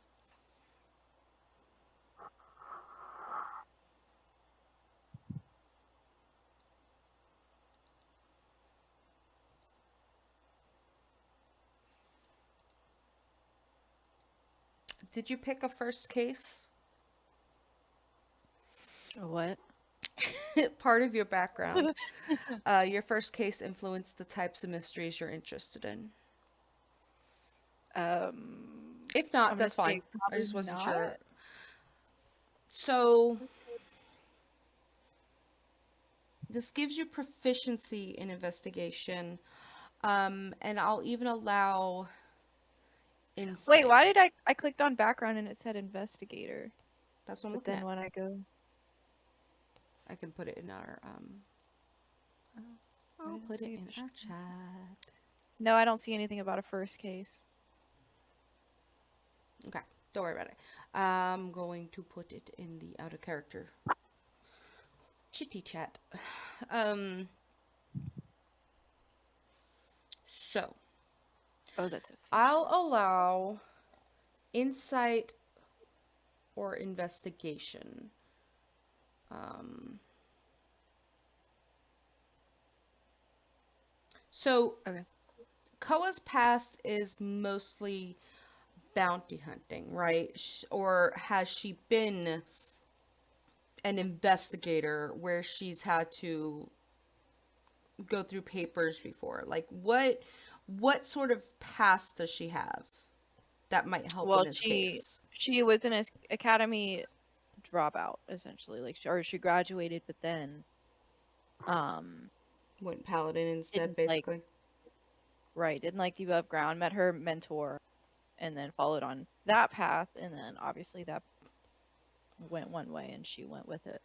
Did you pick a first case? What? Part of your background. Your first case influenced the types of mysteries you're interested in. If not, I'm that's gonna say fine. I probably just wasn't not. sure. So, this gives you proficiency in investigation, and I'll even allow insight. Wait, why did I clicked on background and it said investigator? That's what I'm But looking then at. when I go, I can put it in our I'll didn't put it see in official our chat. no, I don't see anything about a first case. Okay, don't worry about it. I'm going to put it in the out of character chitty chat. So Oh, that's it. I'll allow insight or investigation. So Okay. Koa's past is mostly bounty hunting, right? Or has she been an investigator where she's had to go through papers before? Like what sort of past does she have that might help Well, in this case? she was an academy dropout essentially, like she graduated, but then Went paladin instead, didn't like basically. didn't like the above ground, met her mentor, and then followed on that path, and then obviously that went one way and she went with it.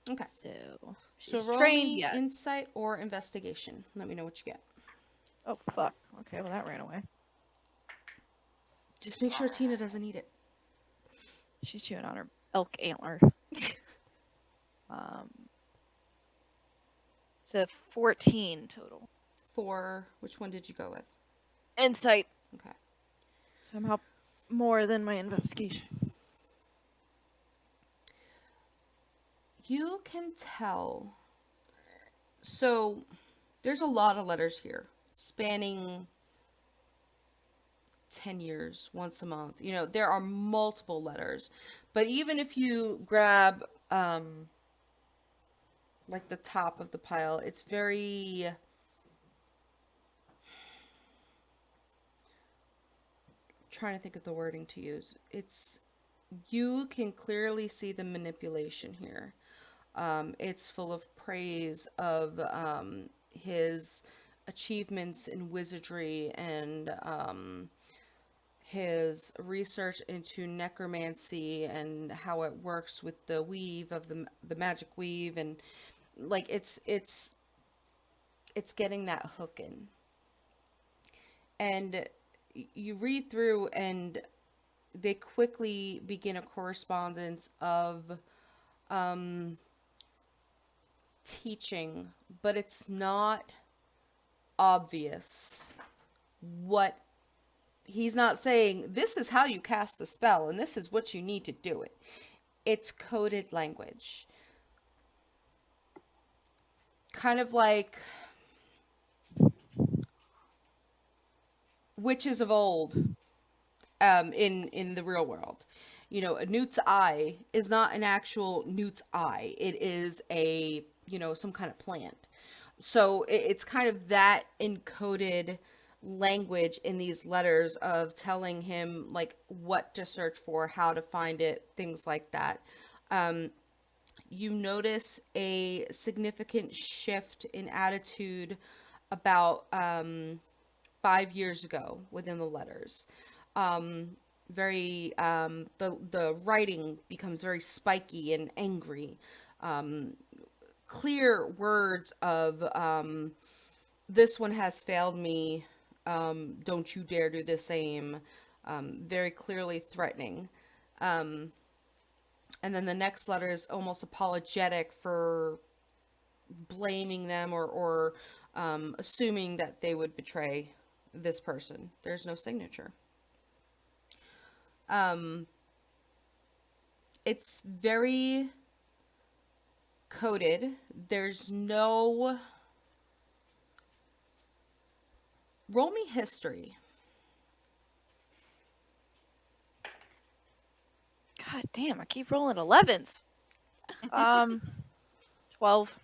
Okay. So So she's roll trained me yet. insight or investigation. Let me know what you get. Oh fuck. Okay, well that ran away. Just make sure Tina doesn't eat it. She's chewing on her elk antler. It's a 14 total. For which one did you go with? Insight. Okay. Somehow more than my investigation. You can tell. So There's a lot of letters here, spanning 10 years, once a month. You know, there are multiple letters. But even if you grab like the top of the pile, it's very trying to think of the wording to use. It's you can clearly see the manipulation here. It's full of praise of his achievements in wizardry and his research into necromancy and how it works with the weave of the magic weave, and like it's getting that hook in. And you read through and they quickly begin a correspondence of teaching, but it's not obvious what he's not saying. This is how you cast the spell and this is what you need to do it. It's coded language, kind of like witches of old in the real world. You know, a newt's eye is not an actual newt's eye. It is a, you know, some kind of plant. So it's kind of that encoded language in these letters of telling him like what to search for, how to find it, things like that. You notice a significant shift in attitude about 5 years ago within the letters. The writing becomes very spiky and angry. Clear words of this one has failed me, don't you dare do the same. Very clearly threatening. And then the next letter is almost apologetic for blaming them or assuming that they would betray this person. There's no signature. It's very coded. There's no... Roll me history. God damn, I keep rolling 11s. 12.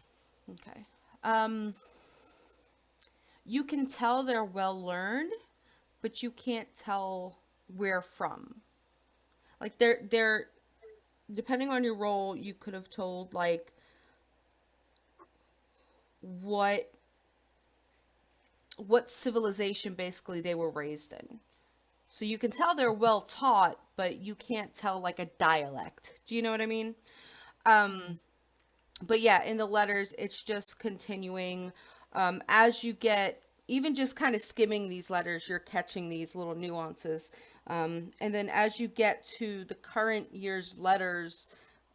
Okay. You can tell they're well learned, but you can't tell where from. Like they're depending on your role, you could have told like what civilization basically they were raised in. So you can tell they're well taught, but you can't tell like a dialect. Do you know what I mean? But yeah, in the letters, it's just continuing. As you get, even just kind of skimming these letters, you're catching these little nuances. And then as you get to the current year's letters,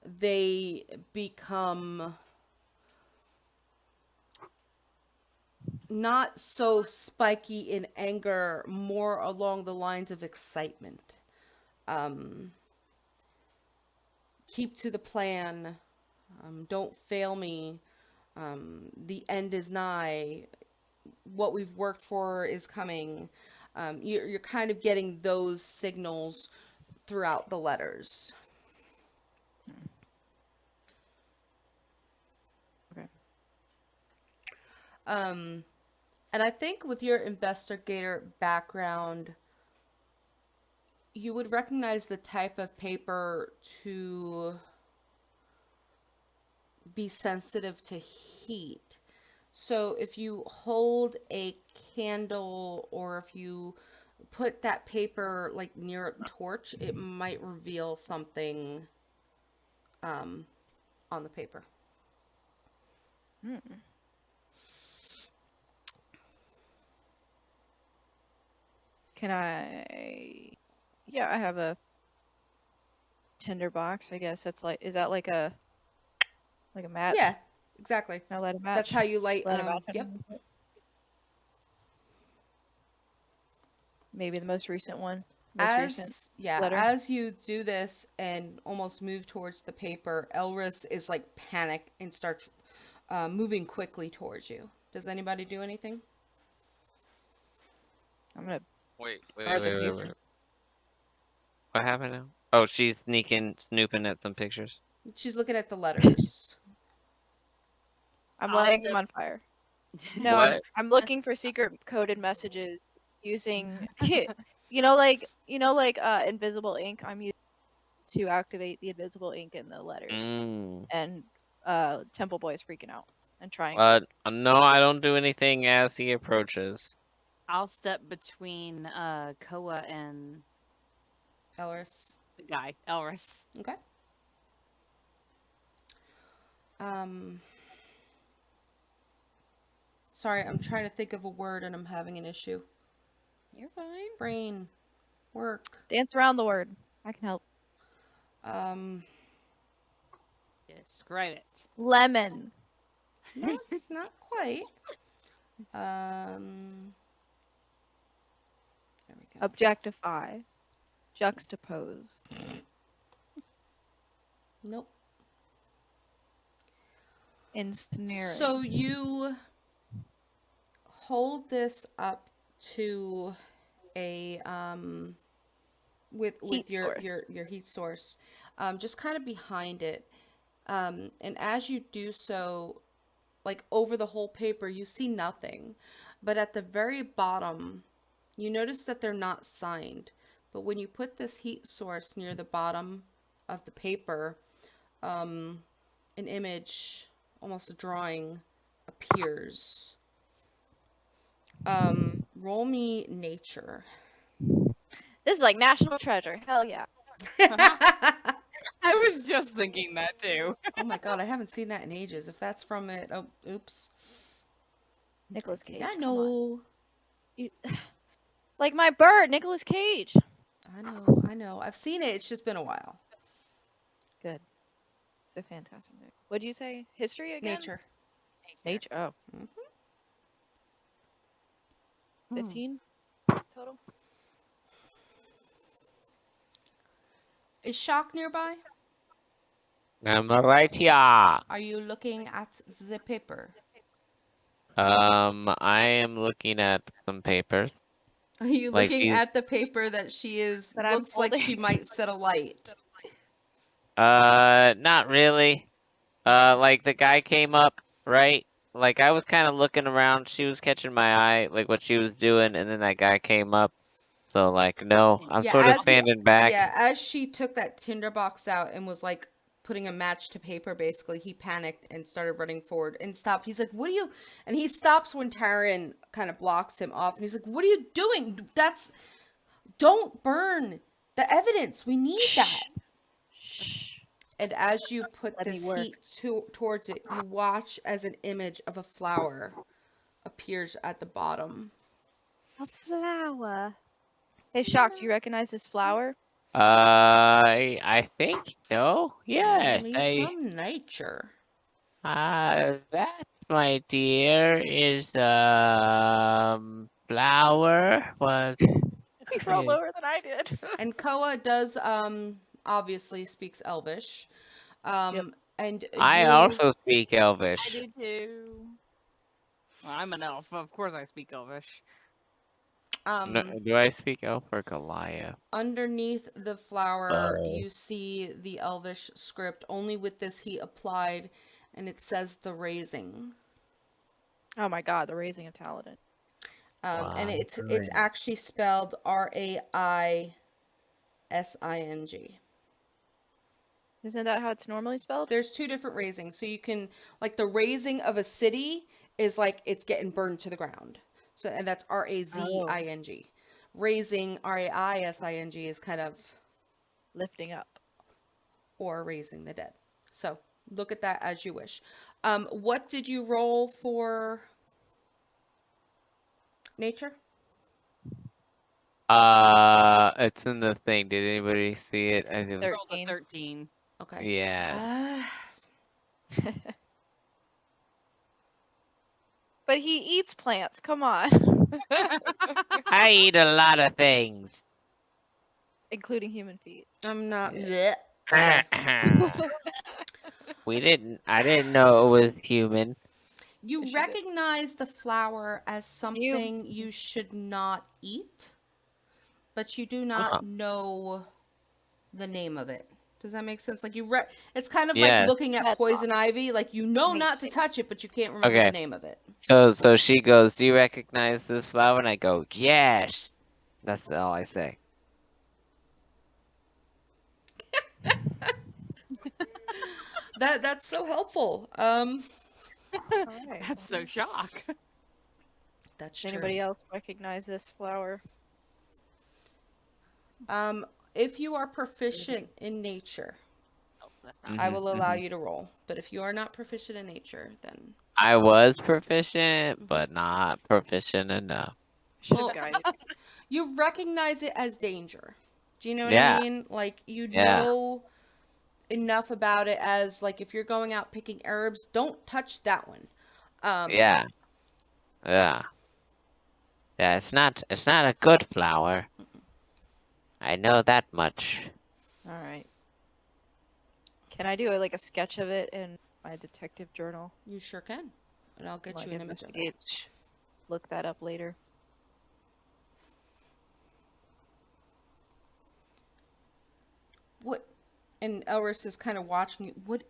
they become not so spiky in anger, more along the lines of excitement. Keep to the plan. Don't fail me. The end is nigh. What we've worked for is coming. You're kind of getting those signals throughout the letters. Okay. And I think with your investigator background, you would recognize the type of paper to be sensitive to heat. So if you hold a candle or if you put that paper like near a torch, it might reveal something on the paper. Can I... Yeah, I have a tinderbox, I guess. That's like... Is that like a match? Yeah, exactly. I light a match. That's how you light. Light a match Yep. underneath it. Maybe the most recent one. Letter. As you do this and almost move towards the paper, Elris is like panicked and starts moving quickly towards you. Does anybody do anything? I'm gonna Wait. guard the paper. What happened now? Oh, she's snooping at some pictures. She's looking at the letters. I'm I'll lighting step- them on fire. No, What? I'm looking for secret coded messages using invisible ink. I'm using to activate the invisible ink in the letters. And Temple Boy is freaking out and trying to No, I don't do anything as he approaches. I'll step between Koa and Elris. the guy, Elris. Okay. Sorry, I'm trying to think of a word and I'm having an issue. You're fine. Brain. Work. dance around the word. I can help. Describe it. Lemon. No, it's not quite. There we go. Objectify. Juxtapose. Nope. Ensnaring. So you hold this up to a with Heat your source. your heat source, just kind of behind it, and as you do so, like over the whole paper, you see nothing, but at the very bottom, you notice that they're not signed. But when you put this heat source near the bottom of the paper, an image, almost a drawing, appears. Roll me nature. This is like National Treasure. Hell yeah. I was just thinking that too. Oh my god, I haven't seen that in ages. If that's from it, oh, oops. Nicolas Cage. I come on. know. You- like my bird, Nicolas Cage. I know. I've seen it. It's just been a while. Good. It's a fantastic movie. What'd you say? History again? Nature. Nature. Oh. Mhm. 15 total. Is Shock nearby? I'm right here. Are you looking at the paper? I am looking at some papers. Are you Like looking these- at the paper that she is That I'm looks like she holding? might set alight? Not really. Like the guy came up, right? Like I was kind of looking around. She was catching my eye, like what she was doing, and then that guy came up. So like, no, I'm Yeah, sort of as he- standing back. Yeah, as she took that tinderbox out and was like putting a match to paper, basically, he panicked and started running forward and stopped. He's like, "What are you?" And he stops when Taryn kind of blocks him off, and he's like, "What are you doing? Don't burn the evidence. We need that." And as you put Let me this work. heat towards it, you watch as an image of a flower appears at the bottom. A flower. Hey, Shock, do you recognize this flower? I think so. Yes, Only some nature. that, my dear, is flower. What? You rolled Yeah. lower than I did. And Koa does obviously speaks Elvish. And I you- also speak I Elvish. do too. Well, I'm an elf. Of course I speak Elvish. No, do I speak Elf or Goliath? underneath the flower you see the Elvish script, only with this heat applied, and it says the raising. Oh my god, the raising of Talodain. And it's actually spelled RAISING. Isn't that how it's normally spelled? There's two different raisings. So you can, like, the raising of a city is like it's getting burned to the ground. So, and that's RAZING. Raising, RAISING, is kind of, Lifting up. or raising the dead. So look at that as you wish. What did you roll for nature? It's in the thing. Did anybody see it? I think it was. Rolled a 13. Okay. Yeah. But he eats plants. Come on. I eat a lot of things. Including human feet. I'm not. Yeah. Blech. Okay. I didn't know it was human. You Is she good? recognize the flower as something you should not eat, but you do not know the name of it. Does that make sense? Like it's kind of like Yes. looking at That's poison ivy. Like you know Makes not to sense. touch it, but you can't remember the Okay. name of it. So she goes, "Do you recognize this flower?" And I go, "Yes." That's all I say. That's so helpful. All right. That's so shock. That's Does true. anybody else recognize this flower? If you are proficient in nature, Oh, that's not. I will allow you to roll. But if you are not proficient in nature, then I was proficient, but not proficient enough. Should Well, have guided. you recognize it as danger. Do you know what Yeah. I mean? Like you Yeah. know enough about it as like if you're going out picking herbs, don't touch that one. Yeah. Yeah. Yeah, it's not a good flower. I know that much. All right. Can I do like a sketch of it in my detective journal? You sure can. And I'll get Like you an image of it. investigate. Look that up later. What? And Elris is kind of watching you. What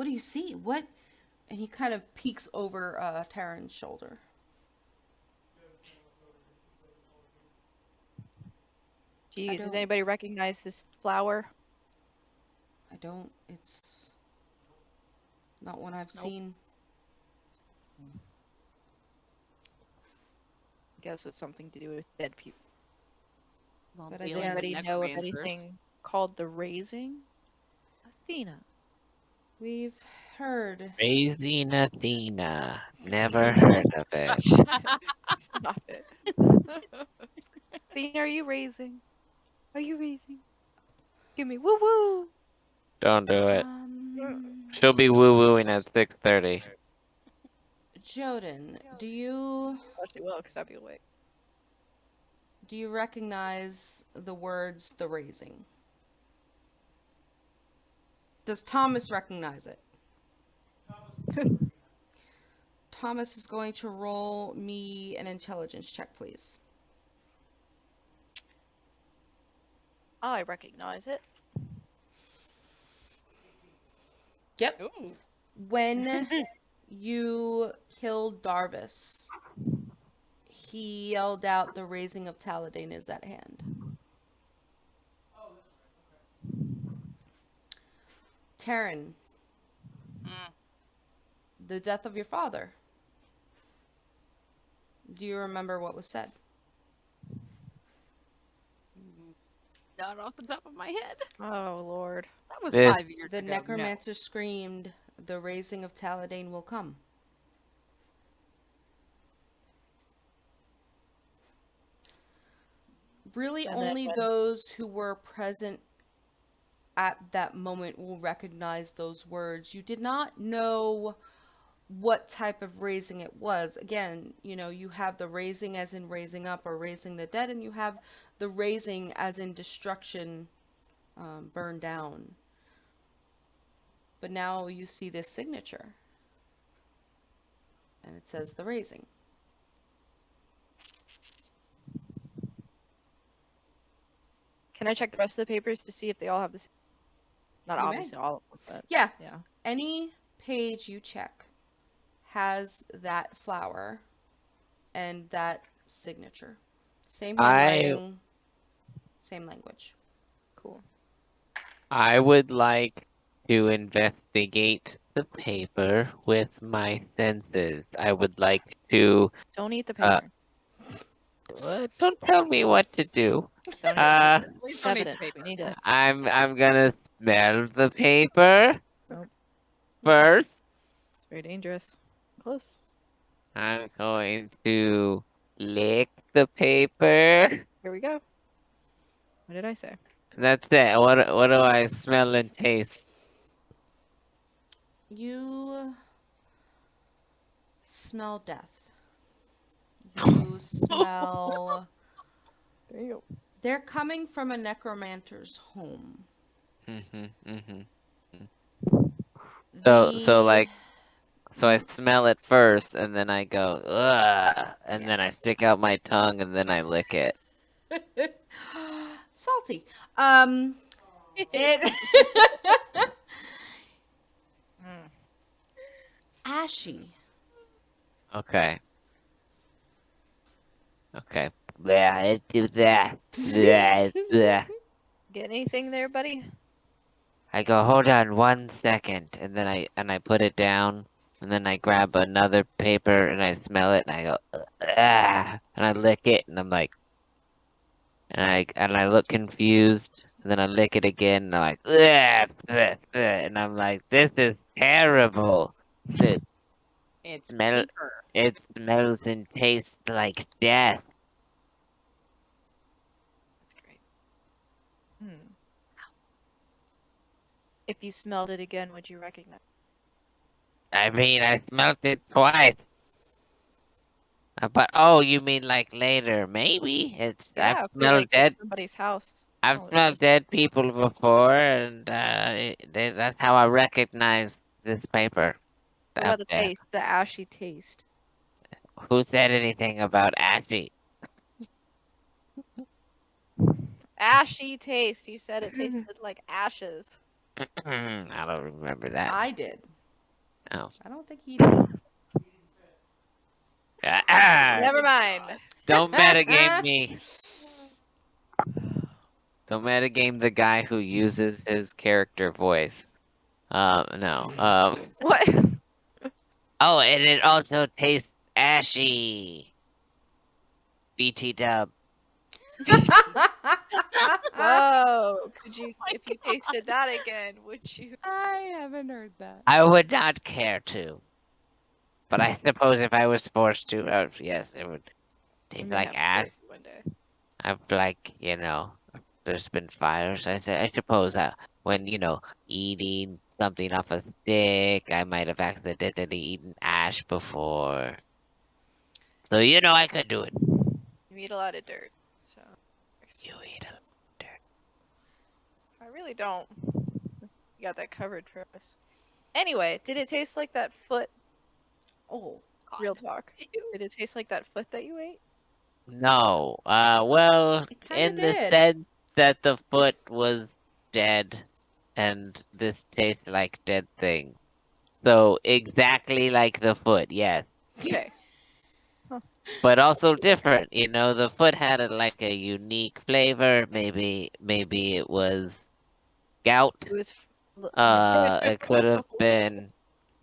do you see? What? And he kind of peeks over Taryn's shoulder. Does don't- anybody recognize this flower? I don't. It's not one I've seen. Guess it's something to do with dead people. Well, But I Does guess- anybody know of necromancers. anything called the raising? Athena. We've heard. Raising Athena. Never heard of it. Stop it. Athena, are you raising? Are you raising? Give me woo woo. Don't do it. Um, She'll be woo-wooing at 6:30. Joden, do you Actually, will, because I'll be awake. recognize the words "the raising"? Does Thomas recognize it? Thomas is going to roll me an intelligence check, please. I recognize it. Yep. Ooh. When you killed Darvis, he yelled out, "The raising of Talodain is at hand." Taryn, the death of your father. Do you remember what was said? Not off the top of my head. Oh Lord. That was This- 5 years The ago. necromancer screamed, "The raising of Talodain will come." Really, And then only when- those who were present at that moment will recognize those words. You did not know what type of raising it was. Again, you have the raising as in raising up or raising the dead, and you have the raising as in destruction, burn down. But now you see this signature, and it says the raising. Can I check the rest of the papers to see if they all have the same? Not You may. obviously all of them, but Yeah, yeah. any page you check has that flower and that signature. Same handwriting, same language. Cool. I would like to investigate the paper with my senses. I would like to. Don't eat the Uh, paper. Don't tell me what to do. Don't eat Uh, the paper. Please It's don't eat evidence. the paper. We need it. I'm gonna smell the paper Nope. first. It's very dangerous. Close. I'm going to lick the paper. Here we go. What did I say? That's it. What do I smell and taste? You smell death. You smell. There you go. They're coming from a necromancer's home. Mm-hmm. Mm-hmm. The So like, So I smell it first, and then I go, ugh, and then I stick out my tongue, and then I lick it. Salty. It Mm. ashy. Okay. Okay. Yeah, I do that. Bleh, bleh. Get anything there, buddy? I go, hold on 1 second, and then I put it down, and then I grab another paper, and I smell it, and I go, ah, and I lick it, and I'm like, and I look confused, and then I lick it again, and I'm like, ugh, bleh, bleh, and I'm like, this is terrible. It It's smell, paper. it smells and tastes like death. That's great. Hmm. If you smelled it again, would you recognize? I mean, I smelled it twice. But oh, you mean like later? Maybe Yeah, if we like go to somebody's house. I've smell it smelled first. dead people before, and that's how I recognize this paper. What Up about the there. taste? The ashy taste. Who said anything about ashy? Ashy taste. You said it tasted like ashes. I don't remember that. I did. Oh. I don't think he did. Never mind. Don't metagame me. Don't metagame the guy who uses his character voice. No. What? Oh, and it also tastes ashy. BT dub. Whoa. Could you, if you tasted that again, would you? I haven't heard that. I would not care to. But I suppose if I was forced to, yes, it would I'm taste gonna like have ash. therapy one day. I've like, there's been fires. I suppose when, eating something off a stick, I might have accidentally eaten ash before. So, I could do it. You eat a lot of dirt, so You eat a I really don't. You got that covered for us. Anyway, did it taste like that foot? Oh, Real talk. Did it taste like that foot that you ate? No. Well, it kind of in the did. sense that the foot was dead and this tastes like dead thing. So exactly like the foot, yes. Okay. But also different, the foot had like a unique flavor. Maybe it was gout. It was. It could have been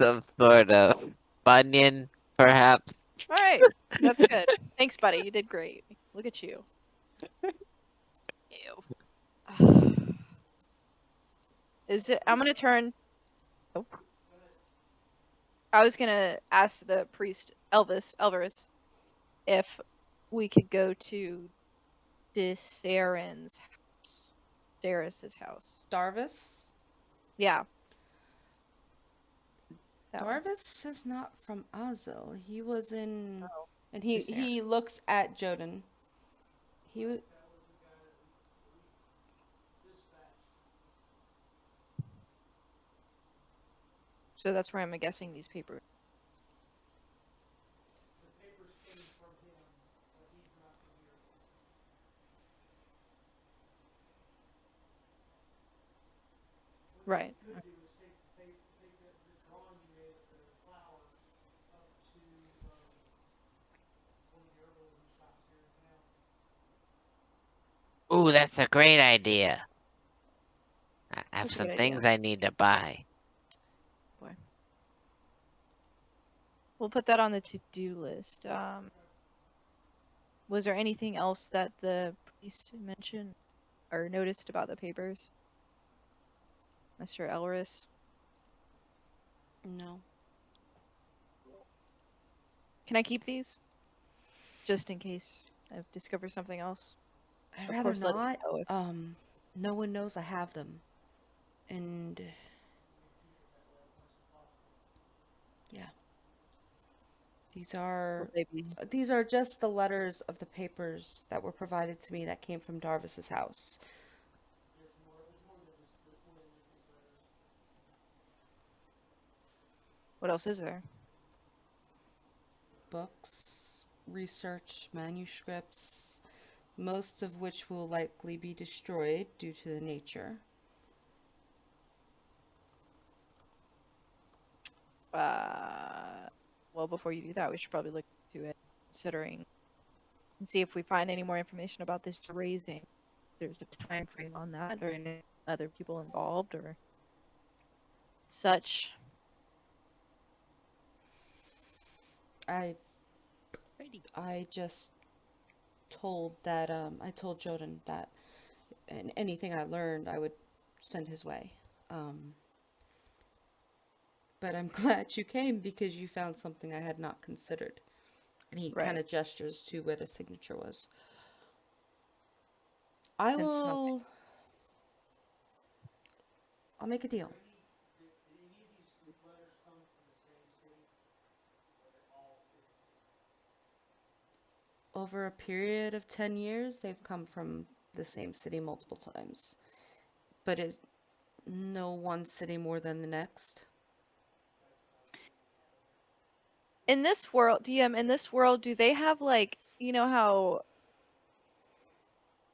some sort of bunion, perhaps. All right, that's good. Thanks, buddy. You did great. Look at you. Ew. Is it? I'm gonna turn. Oh. I was gonna ask the priest Elvarus, if we could go to Dissaren's house. Darius's house. Darvis? Yeah. That one. Darvis is not from Azil. He was in, Oh, and he Disaren. he looks at Joden. He was. So that's where I'm guessing these papers. Right. Ooh, that's a great idea. I have That's a some good things idea. I need to buy. We'll put that on the to-do list. Was there anything else that the priest mentioned or noticed about the papers, Mr. Elris? No. Can I keep these, just in case I discover something else? I'd Of rather course, let me not. know if- No one knows I have them. And yeah. These are Maybe. these are just the letters of the papers that were provided to me that came from Darvis's house. What else is there? books, research manuscripts, most of which will likely be destroyed due to the nature. Well, before you do that, we should probably look into it, considering, and see if we find any more information about this raising. If there's a time frame on that, or any other people involved, or such. I Righty. just told that I told Joden that anything I learned I would send his way. But I'm glad you came because you found something I had not considered. And he Right. kind of gestures to where the signature was. I And smoking. will. I'll make a deal. Over a period of 10 years, they've come from the same city multiple times. But no one city more than the next. In this world, DM, in this world, do they have, like, you know how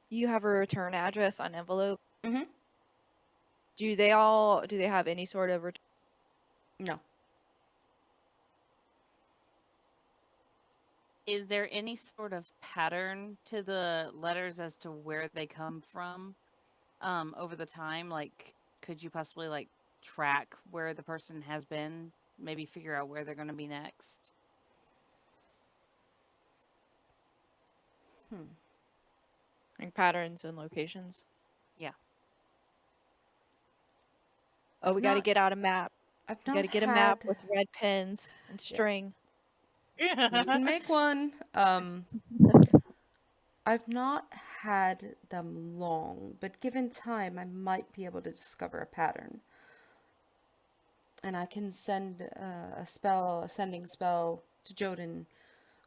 you have a return address on envelope? Mhm. Do they have any sort of No. Is there any sort of pattern to the letters as to where they come from over the time? Like, could you possibly like track where the person has been? Maybe figure out where they're going to be next? like patterns and locations? Yeah. Oh, I've we got to not- get out a map. I've We not got to get a had. map with red pens and string. You can make one. I've not had them long, but given time, I might be able to discover a pattern. And I can send a sending spell to Joden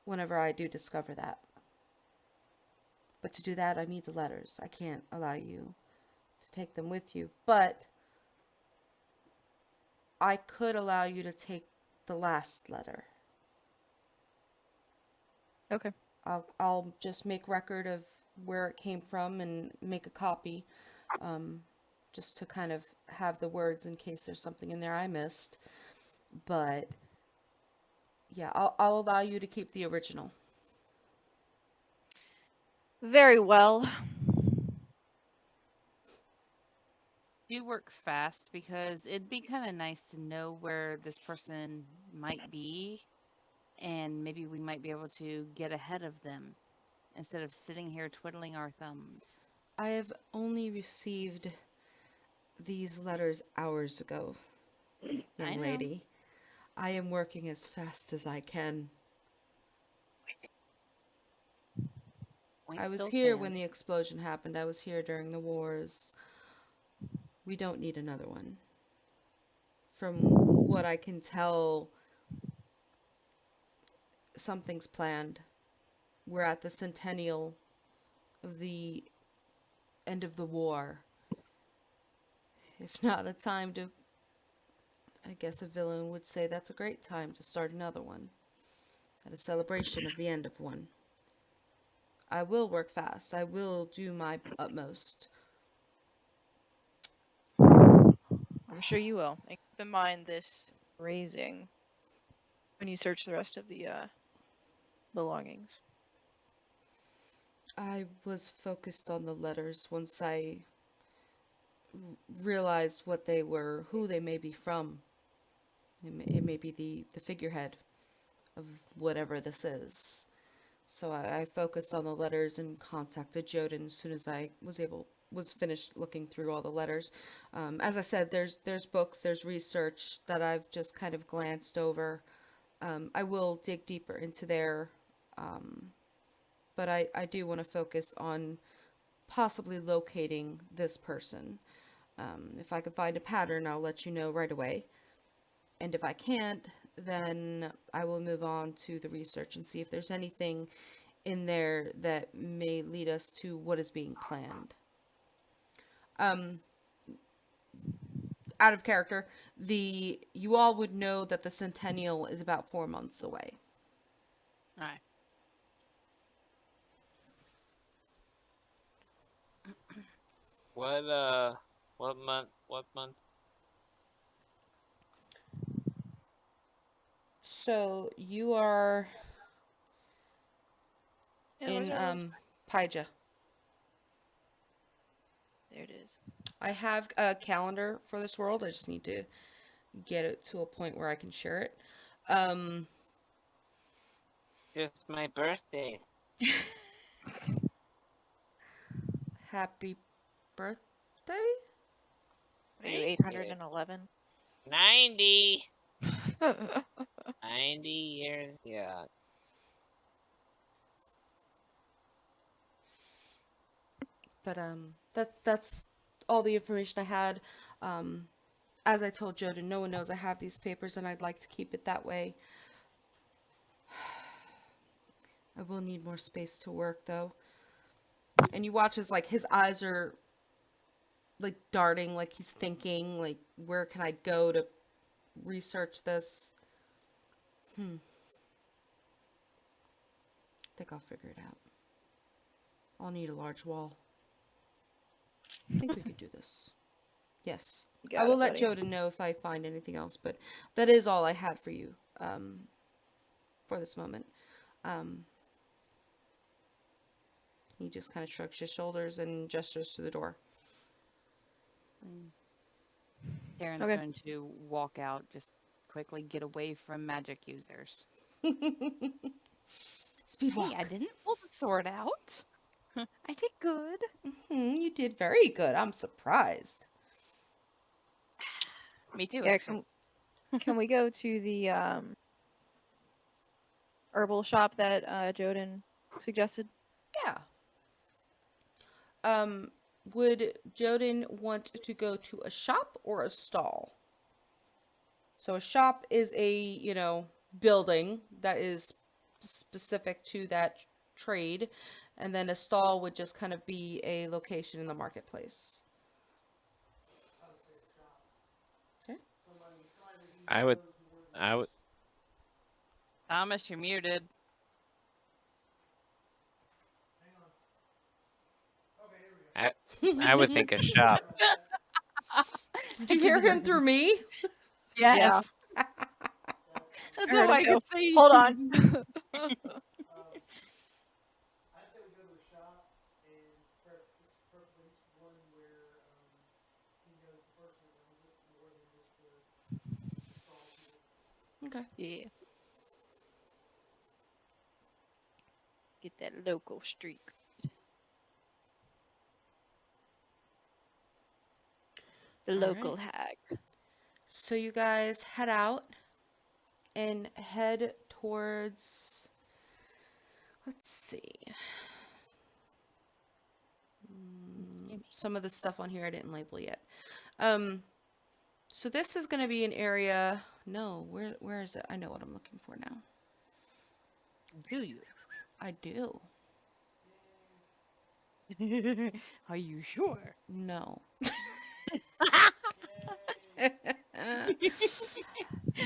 whenever I do discover that. But to do that, I need the letters. I can't allow you to take them with you, but I could allow you to take the last letter. Okay. I'll just make record of where it came from and make a copy, just to kind of have the words in case there's something in there I missed. But yeah, I'll allow you to keep the original. Very well. Do work fast because it'd be kind of nice to know where this person might be, and maybe we might be able to get ahead of them instead of sitting here twiddling our thumbs. I have only received these letters hours ago, I young know. lady. I am working as fast as I can. Point I was still here when the stands. explosion happened. I was here during the wars. We don't need another one. From what I can tell, something's planned. We're at the centennial of the end of the war. If not a time to... I guess a villain would say that's a great time to start another one. At a celebration of the end of one. I will work fast. I will do my utmost. I'm sure you will. And keep in mind this raising when you search the rest of the belongings. I was focused on the letters once I realized what they were, who they may be from. It may be the figurehead of whatever this is. So I focused on the letters and contacted Joden as soon as I was finished looking through all the letters. As I said, there's books, there's research that I've just kind of glanced over. I will dig deeper into there, but I do want to focus on possibly locating this person. If I can find a pattern, I'll let you know right away. And if I can't, then I will move on to the research and see if there's anything in there that may lead us to what is being planned. Out of character, you all would know that the centennial is about 4 months away. All right. What month? What month? So you are Yeah, where's in our Paija. There it is. I have a calendar for this world. I just need to get it to a point where I can share it. It's my birthday. Happy birthday? Are you Thank 811? 90. 90 years young. But that's all the information I had. As I told Joden, no one knows I have these papers, and I'd like to keep it that way. I will need more space to work, though. And you watch as like his eyes are like darting, like he's thinking, like where can I go to research this? I think I'll figure it out. I'll need a large wall. I think we could do this. Yes. You I got will it, let buddy. Joden know if I find anything else, but that is all I had for you for this moment. He just kind of shrugs his shoulders and gestures to the door. Karen's Okay. going to walk out, just quickly get away from magic users. Speed Hey, walk. I didn't pull the sword out. I did good. You did very good. I'm surprised. Me too, Yeah, actually. can we go to the herbal shop that Joden suggested? Yeah. Would Joden want to go to a shop or a stall? So a shop is a, building that is specific to that trade, and then a stall would just kind of be a location in the marketplace. Okay. I would. Thomas, you're muted. I would think a shop. Did you hear him through me? Yes. That's I heard all I him go, could say. Hold on. I'd say we go to the shop and it's preferably one where he knows the person that runs it more than just the stall people. Okay. Yeah. Get that local streak. The All local right. hag. So you guys head out and head towards, let's see. Some of the stuff on here I didn't label yet. So this is going to be an area. No, where is it? I know what I'm looking for now. Do you? I do. Are you sure? No.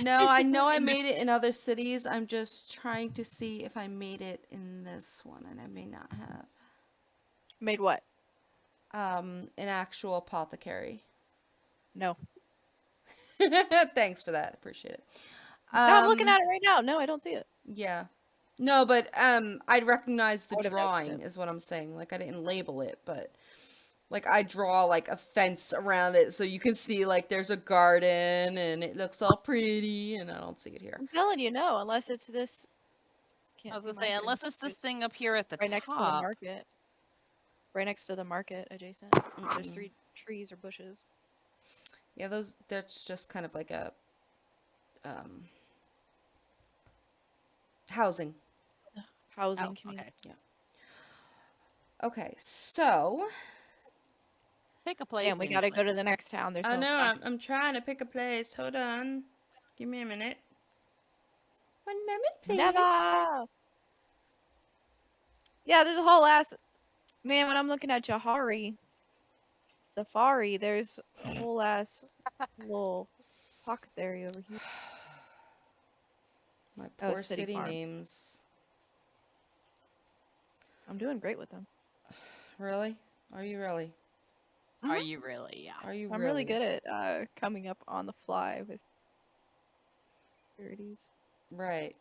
No, I know I made it in other cities. I'm just trying to see if I made it in this one, and I may not have. Made what? An actual apothecary. No. Thanks for that. Appreciate it. No, I'm looking at it right now. No, I don't see it. Yeah. No, but I'd recognize the Would've noticed drawing it. is what I'm saying. Like I didn't label it, but like I draw like a fence around it so you can see like there's a garden and it looks all pretty, and I don't see it here. I'm telling you, no, unless it's this. I was see gonna mine say, says unless it's this just thing up here at the right next to the top. market. Right next to the market adjacent. There's 3 trees or bushes. Yeah, that's just kind of like a housing. Housing Oh, community. okay. Okay, so Pick a place. Damn, we any gotta go to place. the next town. There's I no. know I'm trying to pick a place. Hold on. Give me a minute. 1 moment, please. Never. Yeah, there's a whole ass. Man, when I'm looking at Jahari Safari, there's a whole ass little pocket area over here. My Oh, poor City city Farm. names. I'm doing great with them. Really? Are you really? Are you really? Yeah. Are you I'm really good at coming up on the fly with securities. Right.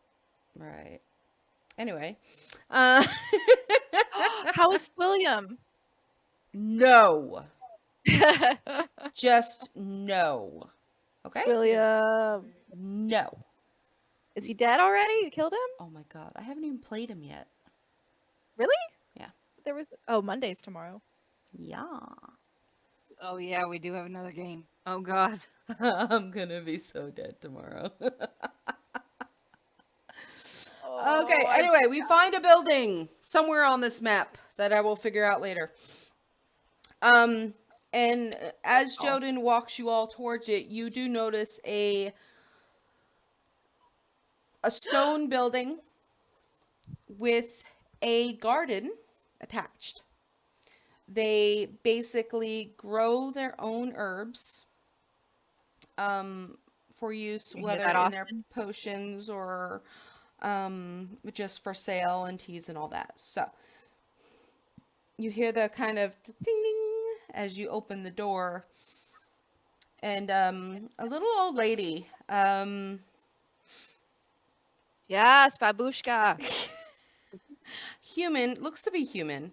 Right. Anyway. Uh How is William? No. Just no. Okay? William. No. Is he dead already? You killed him? Oh my god. I haven't even played him yet. Really? Yeah. There was Monday's tomorrow. Yeah. Oh yeah, we do have another game. Oh god. I'm gonna be so dead tomorrow. Oh, Okay, anyway, we find a building somewhere on this map that I will figure out later. And as Joden walks you all towards it, you do notice a stone building with a garden attached. They basically grow their own herbs for use, You hear whether that, in their Austin? potions or just for sale and teas and all that. So you hear the kind of ding ding as you open the door, and a little old lady. Yes, babushka. Human, looks to be human.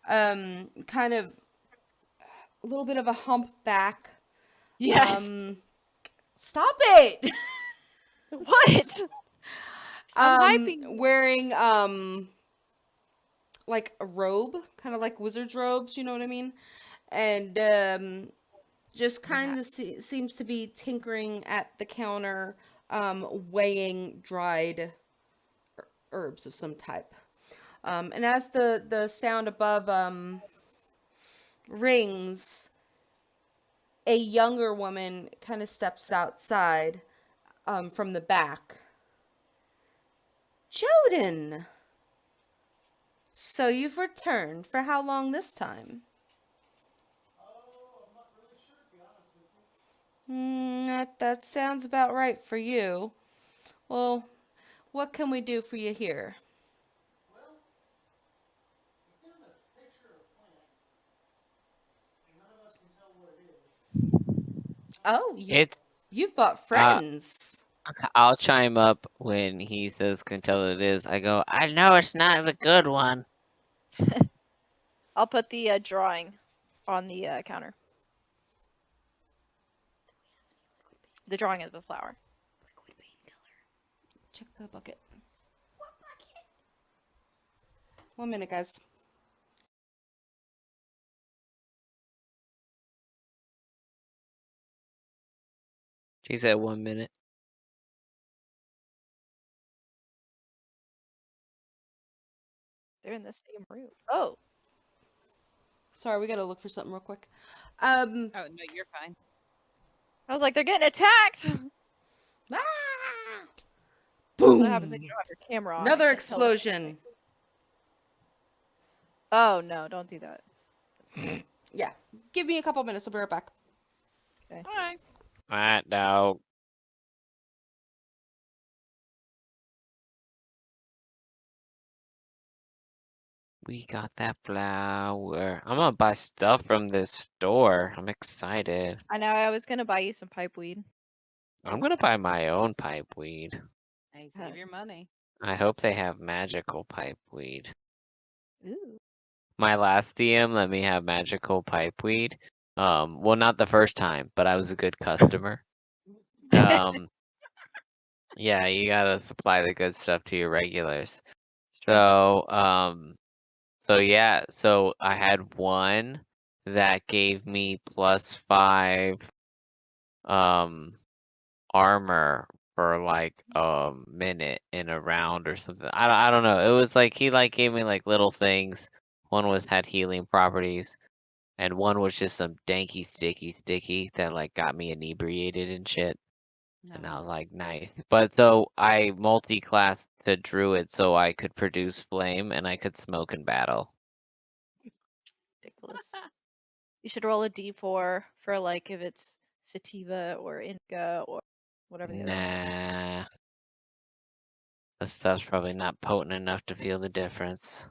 Kind of a little bit of a humpback. Yes. Stop it. What? I'm hyping. Wearing like a robe, kind of like wizard's robes, you know what I mean? And just kind of seems to be tinkering at the counter, weighing dried herbs of some type. And as the sound above rings, a younger woman kind of steps outside from the back. Joden! So you've returned. For how long this time? That sounds about right for you. Well, what can we do for you here? Oh, you've bought friends. I'll chime up when he says can tell it is. I go, I know it's not the good one. I'll put the drawing on the counter. The drawing of the flower. Liquid painkiller. Check the bucket. What bucket? 1 minute, guys. She said 1 minute. They're in the same room. Oh. Sorry, we gotta look for something real quick. Oh no, you're fine. I was like, they're getting attacked. Ah! What Boom! happens when you don't have your camera on? Another I can't tell what's explosion. happening. Oh no, don't do that. Yeah. Give me a couple minutes. I'll be right back. Okay. Alright. Alright, dog. We got that flower. I'm gonna buy stuff from this store. I'm excited. I know. I was gonna buy you some pipe weed. I'm gonna buy my own pipe weed. Hey, save your money. I hope they have magical pipe weed. Ooh. My last DM let me have magical pipe weed. Well, not the first time, but I was a good customer. Yeah, you gotta supply the good stuff to your regulars. It's true. So yeah, so I had one that gave me +5 armor for like a minute in a round or something. I don't know. It was like he like gave me like little things. One had healing properties, and one was just some danky sticky that like got me inebriated and shit. And I No. was like, nice. But so I multi-classed to druid so I could produce flame and I could smoke in battle. Ridiculous. You should roll a d4 for like if it's sativa or indica or whatever the other one is. Nah. This stuff's probably not potent enough to feel the difference.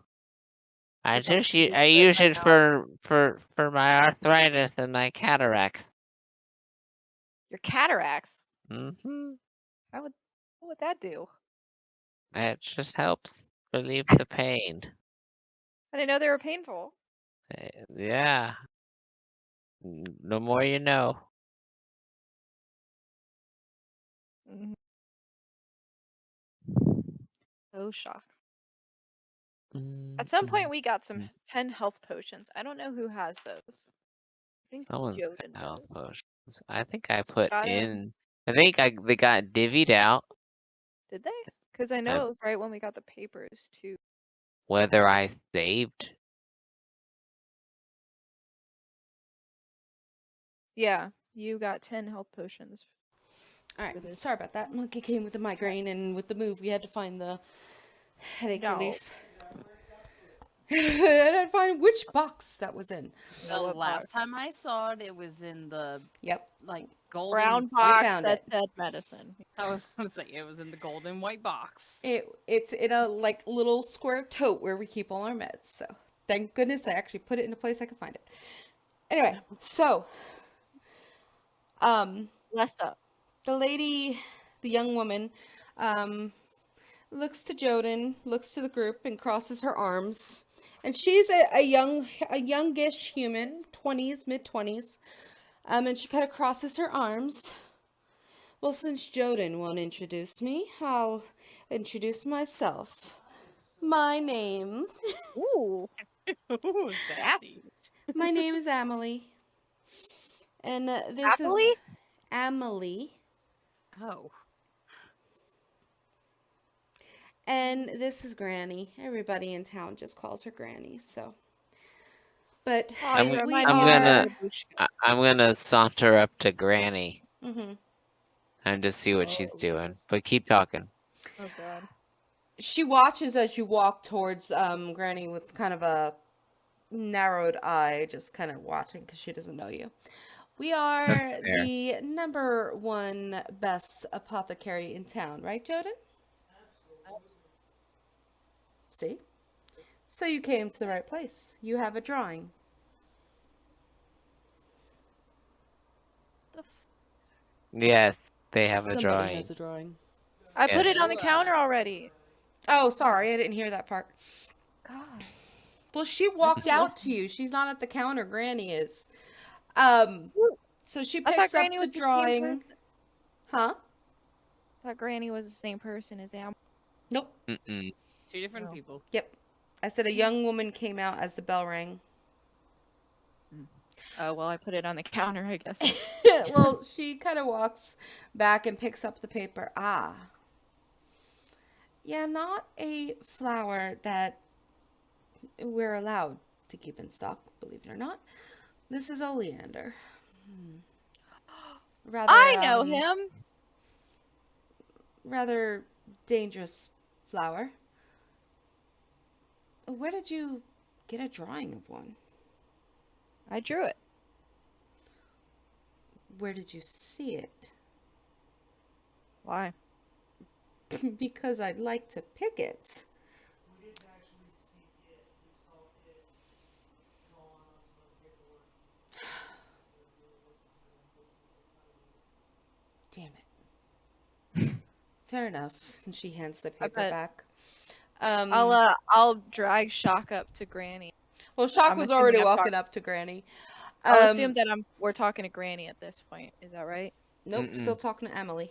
I Which I'm just used I to use by it now. for my arthritis and my cataracts. Your cataracts. Mm-hmm. What would that do? It just helps relieve the pain. I didn't know they were painful. Yeah. The more you know. Mhm. Oh, shock. At some point, we got some 10 health potions. I don't know who has those. I think Someone's got Joden health does. potions. I think I put Got 'em. in. I think they got divvied out. Did they? Because I know it was right when we got the papers, too. Whether I saved. Yeah, you got 10 health potions. All for right. this. Sorry about that. Monkey came with the migraine, and with the move, we had to find the headache No. relief. And I'd find which box that was in. The what last time I saw it, it was in the Yep. like golden. Brown box found that it. said medicine. I was gonna say it was in the golden white box. It's in a like little square tote where we keep all our meds. So thank goodness I actually put it in a place I could find it. Anyway, so Blessed up. the lady, the young woman, looks to Joden, looks to the group, and crosses her arms. And she's a youngish human, 20s, mid-20s. And she kind of crosses her arms. Well, since Joden won't introduce me, I'll introduce myself. My name. Ooh. Ooh, sassy. My name is Amelie. And this Amelie? is Amelie. Oh. And this is Granny. Everybody in town just calls her Granny, so. But Oh, you we remind me of are. I'm gonna saunter up to Granny Mm-hmm. and just see what she's Oh. doing. But keep talking. Oh, God. She watches as you walk towards Granny with kind of a narrowed eye, just kind of watching because she doesn't know you. We are That's fair. the #1 best apothecary in town, right, Joden? See? So you came to the right place. You have a drawing. Yes, they have a Somebody drawing. has a drawing. I put it Yes. on the counter already. Oh, sorry, I didn't hear that part. God. Well, she walked out to you. She's not at the counter. Granny is. So she I thought picks up Granny the was the same drawing. person. Huh? I thought Granny was the same person as Am. Nope. Mm-mm. Two different No. people. Yep. I said a young woman came out as the bell rang. Oh, well, I put it on the counter, I guess. Well, she kind of walks back and picks up the paper. Ah. Yeah, not a flower that we're allowed to keep in stock, believe it or not. This is oleander. Rather, I know him. rather dangerous flower. Where did you get a drawing of one? I drew it. Where did you see it? Why? Because I'd like to pick it. Damn it. Fair enough. And she hands the paper bet. back. I'll drag Shock up to Granny. Well, Shock I'm was assuming already I'm walking up to Granny. I'll assume that we're talking to Granny at this point. Is that right? Nope, Mm-mm. still talking to Emily.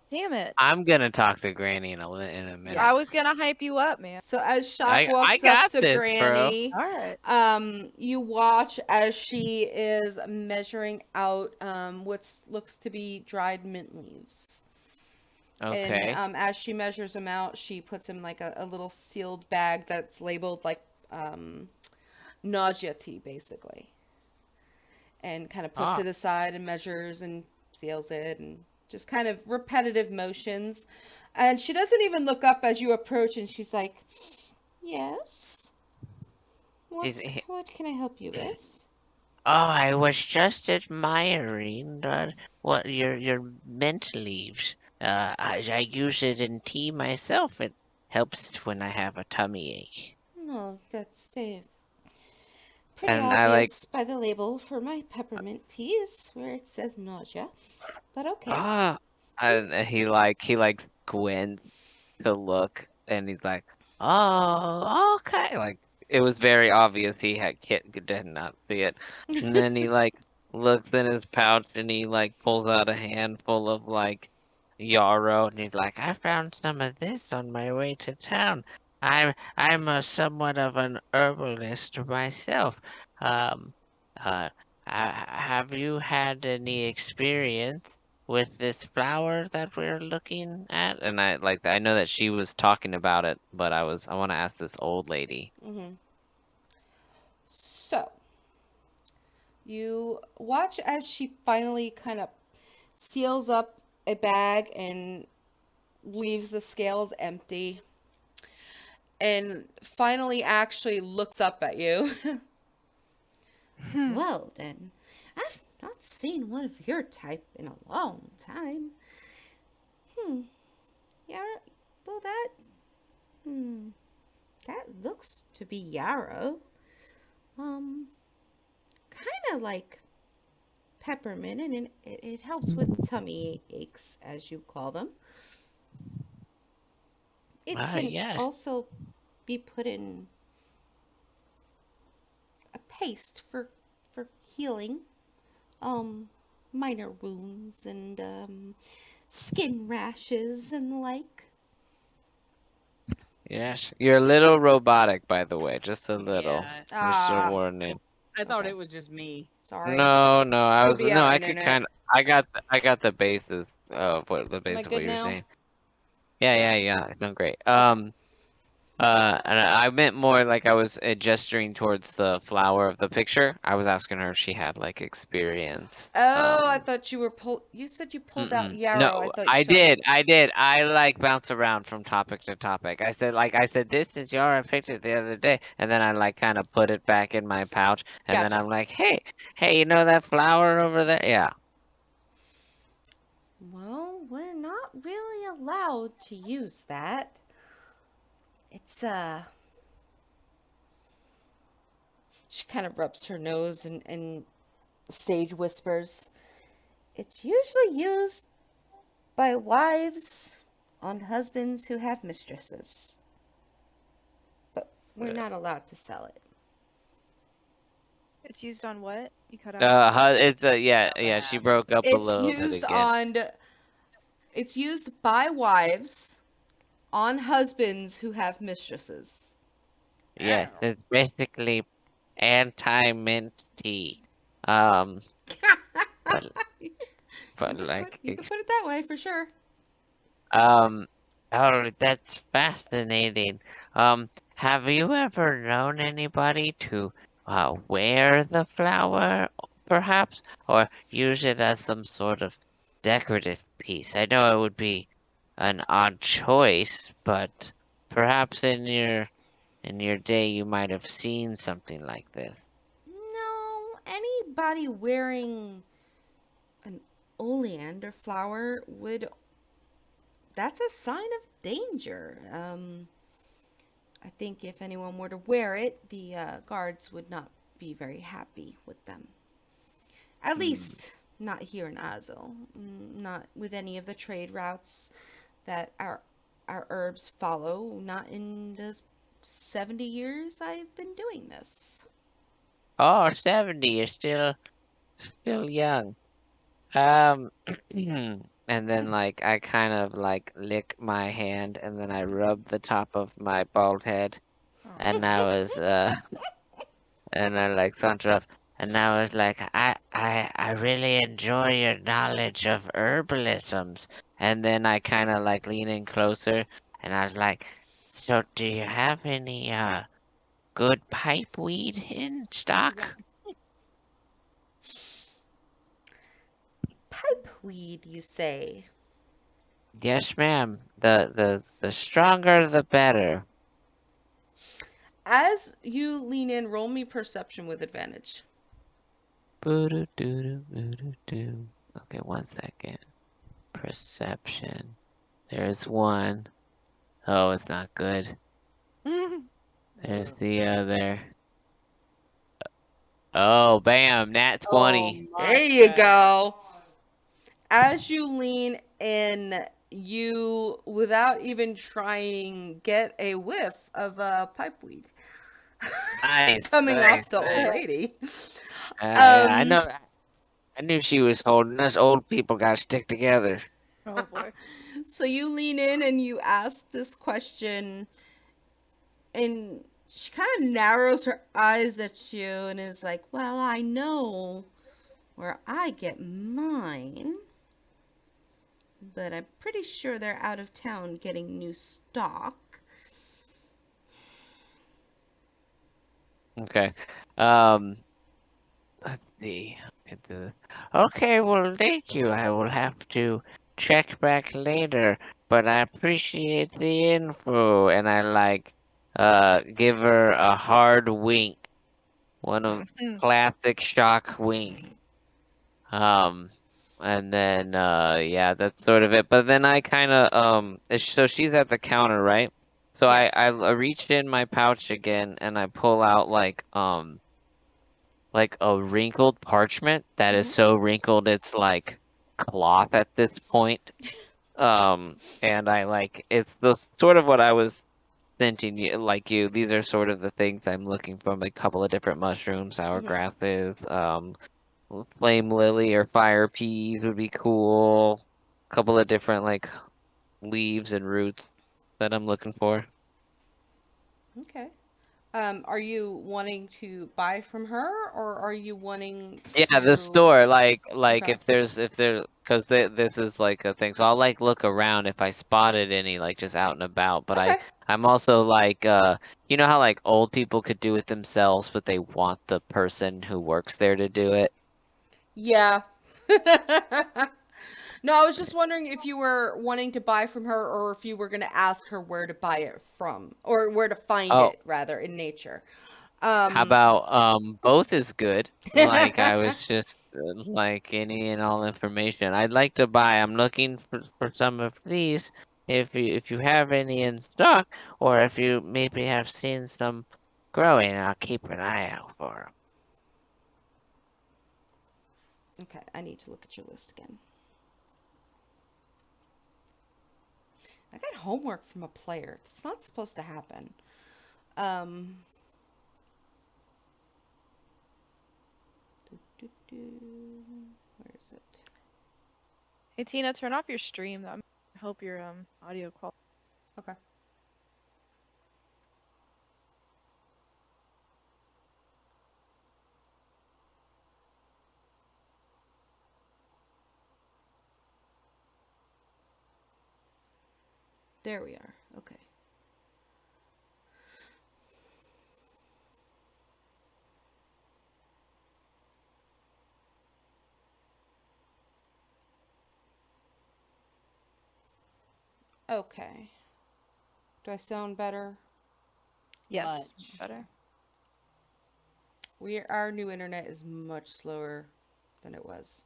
Damn it. I'm gonna talk to Granny in a minute. I was gonna hype you up, man. So as Shock I walks got up to this, bro. Granny, All right. you watch as she is measuring out what looks to be dried mint leaves. Okay. And as she measures them out, she puts them in like a little sealed bag that's labeled like nausea tea, basically. And kind of puts it aside and measures and seals it and just kind of repetitive motions. And she doesn't even look up as you approach, and she's like, yes? What can I help you with? Oh, I was just admiring what your mint leaves. I use it in tea myself. It helps when I have a tummy ache. Oh, that's pretty And I like, obvious by the label for my peppermint teas where it says nausea. But okay. ah, and he like squints to look, and he's like, oh, okay. Like it was very obvious did not see it. And then he like looks in his pouch and he like pulls out a handful of like yarrow, and he's like, I found some of this on my way to town. I'm a somewhat of an herbalist myself. Um, uh, have you had any experience with this flower that we're looking at? And I know that she was talking about it, but I want to ask this old lady. So, you watch as she finally kind of seals up a bag and leaves the scales empty and finally actually looks up at you. Well, then, I've not seen one of your type in a long time. Yeah, well, that looks to be yarrow. Kind of like peppermint, and it helps with tummy aches, as you call them. It can Yes. also be put in a paste for healing minor wounds and skin rashes and the like. Yes. You're a little robotic, by the way, just a little. Yeah. Just a Ah, warning. I thought Okay. it was just me. sorry. No, I Could was be no, our I could internet. kind of I got the basis of what the Am I base of good what you were now? saying. Yeah. It's doing great. Okay. And I meant more like I was gesturing towards the flower of the picture. I was asking her if she had like experience. Oh, I thought you were you said you pulled out Mm-mm. yarrow. I No, thought you I started. did. I like bounce around from topic to topic. I said, this is your I picked it the other day, and then I like kind of put it back in my pouch, and then Gotcha. I'm like, hey, you know that flower over there? Yeah. Well, we're not really allowed to use that. It's She kind of rubs her nose and stage whispers. It's usually used by wives on husbands who have mistresses. But we're not allowed to sell it. It's used on what? You cut out. It's yeah. She broke up a It's little bit used again. it's used by wives on husbands who have mistresses. Yes, it's basically anti-mint tea. Um, but like, You could put it that way for sure. um, oh, that's fascinating. Have you ever known anybody to wear the flower, perhaps, or use it as some sort of decorative piece? I know it would be an odd choice, but perhaps in your day you might have seen something like this. No, anybody wearing an oleander flower would. That's a sign of danger. I think if anyone were to wear it, the guards would not be very happy with them. At least not here in Azul. Not with any of the trade routes that our herbs follow. Not in the 70 years I've been doing this. Oh, 70 is still young. Um, and then like I kind of like lick my hand and then I rub the top of my bald head and I was and I like saunter up and I was like I really enjoy your knowledge of herbalisms. And then I kind of like lean in closer and I was like, so do you have any good pipe weed in stock? Pipeweed, you say? Yes, ma'am. The stronger the better. As you lean in, roll me perception with advantage. Boo-doo-doo-doo, boo-doo-doo. Okay, 1 second. Perception. There's one. Oh, it's not good. There's the other. Oh, bam! Nat 20. Oh There my you God. go. As you lean in, you, without even trying, get a whiff of pipeweed Nice, coming off nice, the old nice. lady. Yeah, I Um, know. I knew she was holding us. Old people got to stick together. Oh boy. so you lean in and you ask this question, and she kind of narrows her eyes at you and is like, "Well, I know where I get mine, but I'm pretty sure they're out of town getting new stock." Okay. Let's see. Okay, well, thank you. I will have to check back later, but I appreciate the info. And I give her a hard wink, one of classic shock wink. Um, and then yeah, that's sort of it. But then I kind of so she's at the counter, right? So I Yes. reach in my pouch again and I pull out like a wrinkled parchment that is so wrinkled it's like cloth at this point. And I it's the sort of what I was thinking like you. These are sort of the things I'm looking for, like a couple of different mushrooms, sour grasses, flame lily or fire peas would be cool. A couple of different like leaves and roots that I'm looking for. Okay. Are you wanting to buy from her, or are you wanting Yeah, the to? store, like Okay. if there, because this is like a thing. So I'll like look around if I spotted any like just out and about. But Okay. I'm also you know how like old people could do it themselves, but they want the person who works there to do it. Yeah. No, I was just wondering if you were wanting to buy from her or if you were going to ask her where to buy it from or where to find Oh, it rather in nature. how Um about both is good. Like I was just like any and all information. I'd like to buy. I'm looking for some of these. If you have any in stock, or if you maybe have seen some growing, I'll keep an eye out for them. Okay, I need to look at your list again. I got homework from a player. It's not supposed to happen. Um Where is it? Hey Tina, turn off your stream. I hope your audio quality. Okay. There we are. Okay. Okay. Do I sound better? Yes, Much. better. Our new internet is much slower than it was.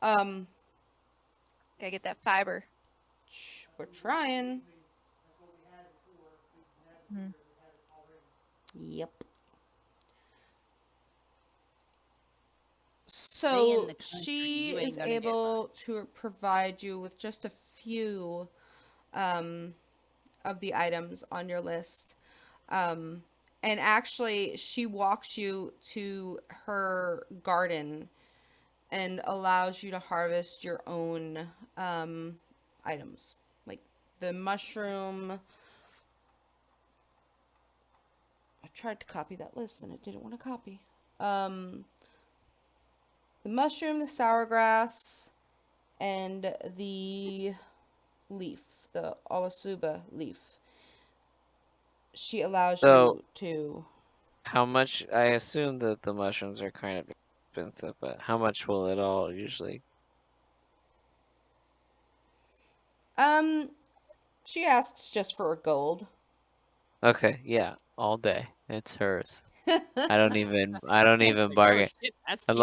Um, Gotta get that fiber. we're trying. Mhm. Yep. Stay in So the country. she You ain't is gonna get able to provide you with just a few of the items on your list. Um, and actually, she walks you to her garden and allows you to harvest your own items. Like the mushroom. I tried to copy that list and it didn't want to copy. The mushroom, the sour grass, and the leaf, the awasuba leaf. She allows So you to. how much? I assume that the mushrooms are kind of expensive, but how much will it all usually? Um, she asks just for a gold. Okay, yeah, all day. It's hers. I don't even Oh bargain. shit, that's I cheap.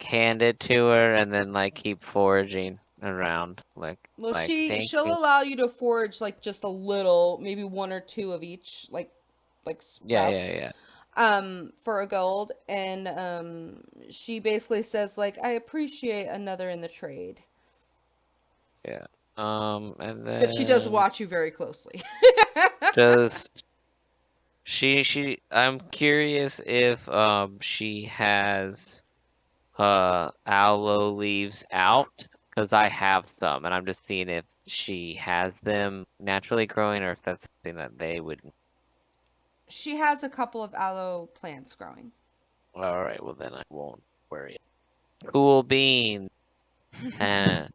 hand it to her and then like keep foraging around. Well, Like thank she'll you. allow you to forge like just a little, maybe one or two of each, like Yeah, sprouts, yeah, for a gold, and she basically says like, I appreciate another in the trade, yeah. And but she does then watch you very closely. does I'm curious if she has aloe leaves out, because I have some, and I'm just seeing if she has them naturally growing or if that's something that they would. She has a couple of aloe plants growing. All right, well then I won't worry. Cool beans. Uh,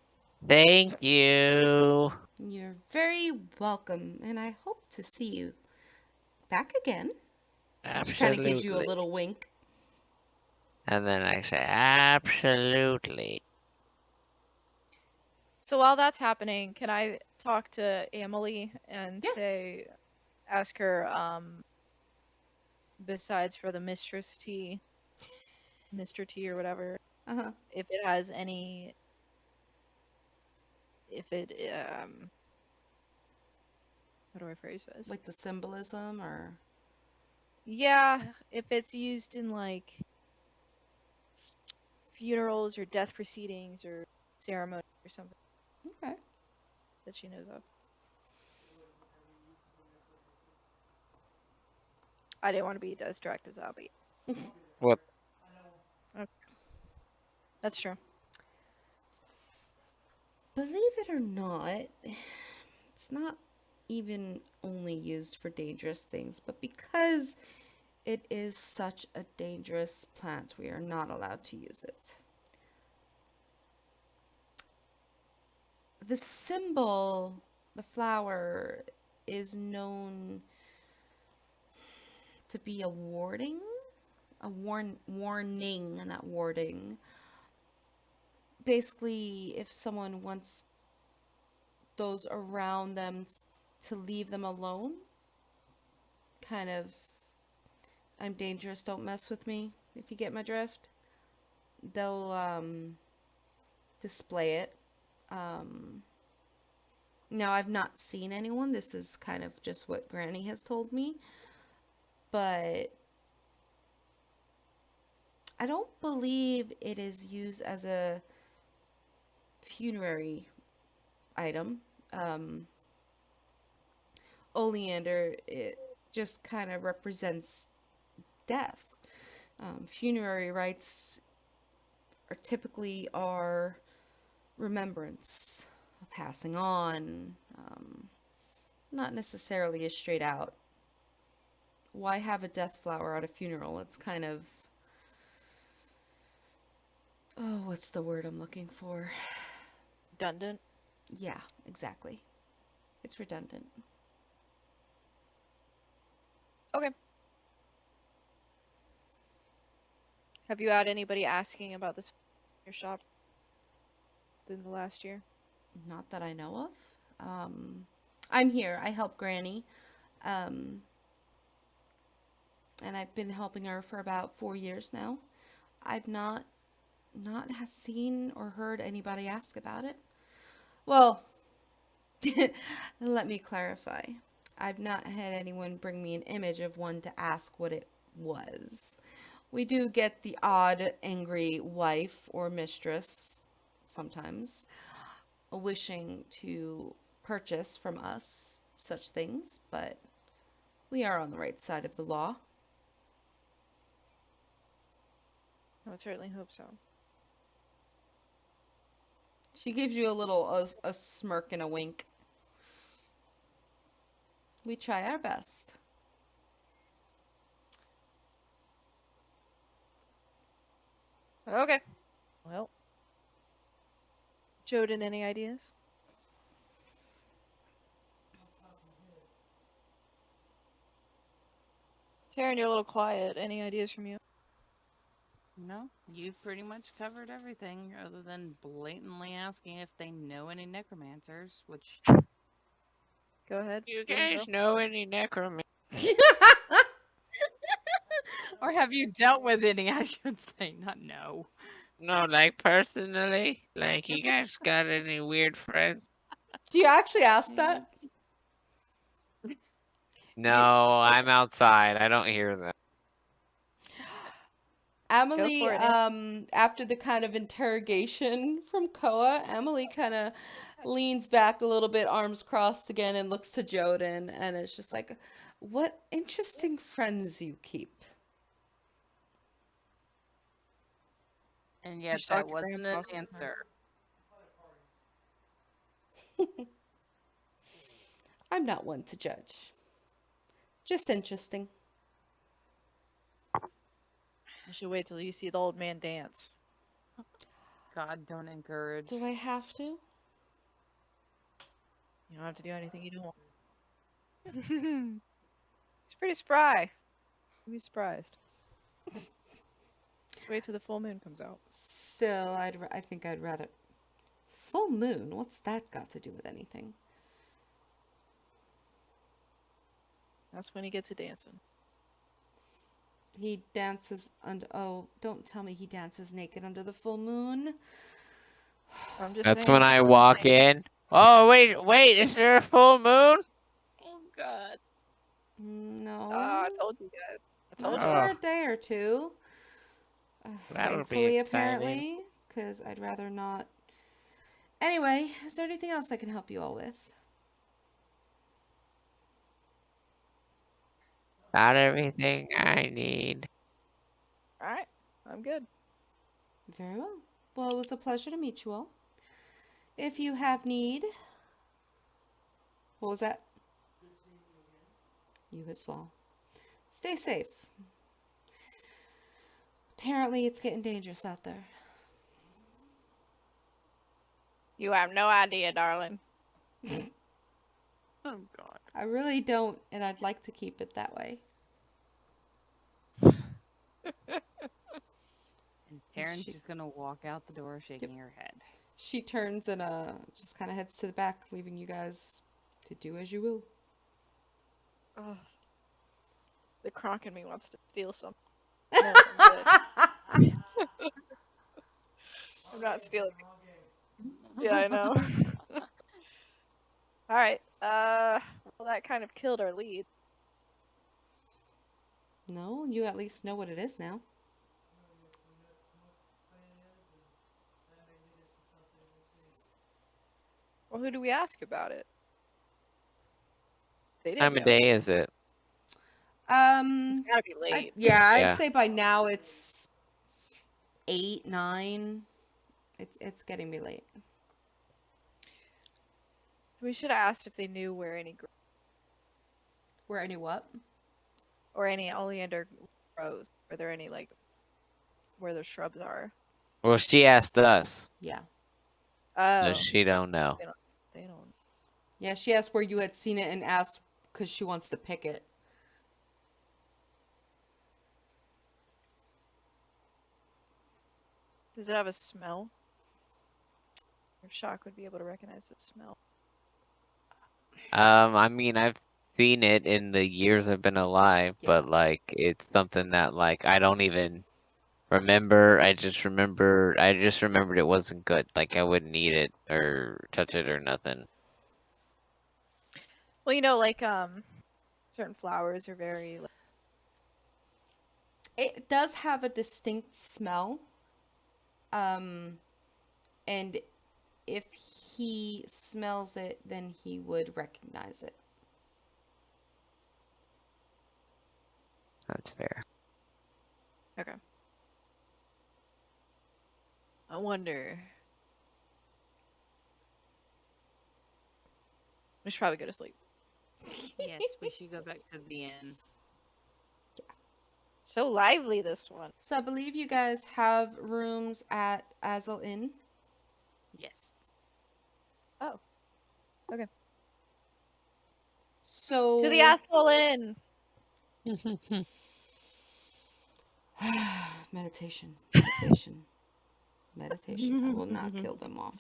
thank you. You're very welcome, and I hope to see you back again. She kind of gives you a Absolutely. little wink. And then I say, absolutely. So while that's happening, can I talk to Emily and Yeah. say, ask her, besides for the Mr. T or whatever, Uh-huh. if it has any, if it, how do I phrase this? Like the symbolism, or Yeah, if it's used in like funerals or death proceedings or ceremony or something okay. that she knows of. I didn't want to be as direct as that, but What? that's true. Believe it or not, it's not even only used for dangerous things, but because it is such a dangerous plant, we are not allowed to use it. The symbol, the flower, is known to be a warning, warning, not warding. Basically, if someone wants those around them to leave them alone, kind of, I'm dangerous, don't mess with me, if you get my drift, they'll display it. Now, I've not seen anyone. This is kind of just what Granny has told me. But I don't believe it is used as a funerary item. Oleander, it just kind of represents death. Funerary rites are typically our remembrance, passing on, not necessarily a straight out. Why have a death flower at a funeral? It's kind of, oh, what's the word I'm looking for? Redundant. Yeah, exactly. It's redundant. Okay. Have you had anybody asking about this in your shop in the last year? Not that I know of. I'm here. I help Granny. And I've been helping her for about 4 years now. I've not has seen or heard anybody ask about it. Well, let me clarify. I've not had anyone bring me an image of one to ask what it was. We do get the odd angry wife or mistress sometimes wishing to purchase from us such things, but we are on the right side of the law. I would certainly hope so. She gives you a smirk and a wink. We try our best. Okay. Well, Joden, any ideas? Taryn, you're a little quiet. Any ideas from you? No, you've pretty much covered everything other than blatantly asking if they know any necromancers, which Go ahead. You Blue guys Girl. know any necromancers? or have you dealt with any? I should say, not no. No, like personally, like you guys got any weird friends? Do you actually ask that? No, I'm outside. I don't hear them. Emily, for it, answer. after the kind of interrogation from Koa, Emily kind of leans back a little bit, arms crossed again, and looks to Joden, and it's just like, what interesting friends you keep. And yet Shock that wasn't an grandpa sometimes. answer. I'm not one to judge. Just interesting. You should wait till you see the old man dance. God, don't encourage. Do I have to? You don't have to do anything you don't want. It's pretty spry. You'll be surprised. Wait till the full moon comes out. Still, I think I'd rather. Full moon? What's that got to do with anything? That's when he gets to dancing. He dances under. Oh, don't tell me he dances naked under the full moon. I'm just That's saying, when I walk in. Oh, wait, is there a full moon? Oh God. No. I told you guys. I Not told Oh. you. for a day or two. That'll be Thankfully, exciting. apparently, because I'd rather not. Anyway, is there anything else I can help you all with? Got everything I need. Alright, I'm good. Very well. Well, it was a pleasure to meet you all. If you have need. What was that? You as well. Stay safe. Apparently, it's getting dangerous out there. You have no idea, darling. Oh God. I really don't, and I'd like to keep it that way. And Taryn's just gonna walk out the door shaking her head. She turns and just kind of heads to the back, leaving you guys to do as you will. Ugh. The Kronk in me wants to steal some. No, I'm good. I'm not stealing. Yeah, I know. Alright, well, that kind of killed our lead. No, you at least know what it is now. Well, who do we ask about it? They didn't Time of know. day is it? It's gotta be late. I'd Yeah. say by now it's 8, 9. It's getting me late. We should have asked if they knew where Where any what? or any oleander grows. Are there any, like, where the shrubs are? Well, she asked us, Yeah. Oh, so she don't know. they don't. Yeah, she asked where you had seen it and asked because she wants to pick it. Does it have a smell? Or Shock would be able to recognize the smell. I mean, I've seen it in the years I've been alive, Yeah. but like it's something that like I don't even remember. I just remembered it wasn't good. Like I wouldn't eat it or touch it or nothing. Well, you know, like, certain flowers are very, like, It does have a distinct smell. And if he smells it, then he would recognize it. That's fair. okay. I wonder. We should probably go to sleep. Yes, we should go back to the inn. So lively, this one. So I believe you guys have rooms at Azul Inn. Yes. Oh. Okay. So To the Asshole Inn! meditation. Meditation. Meditation. I will not kill them off.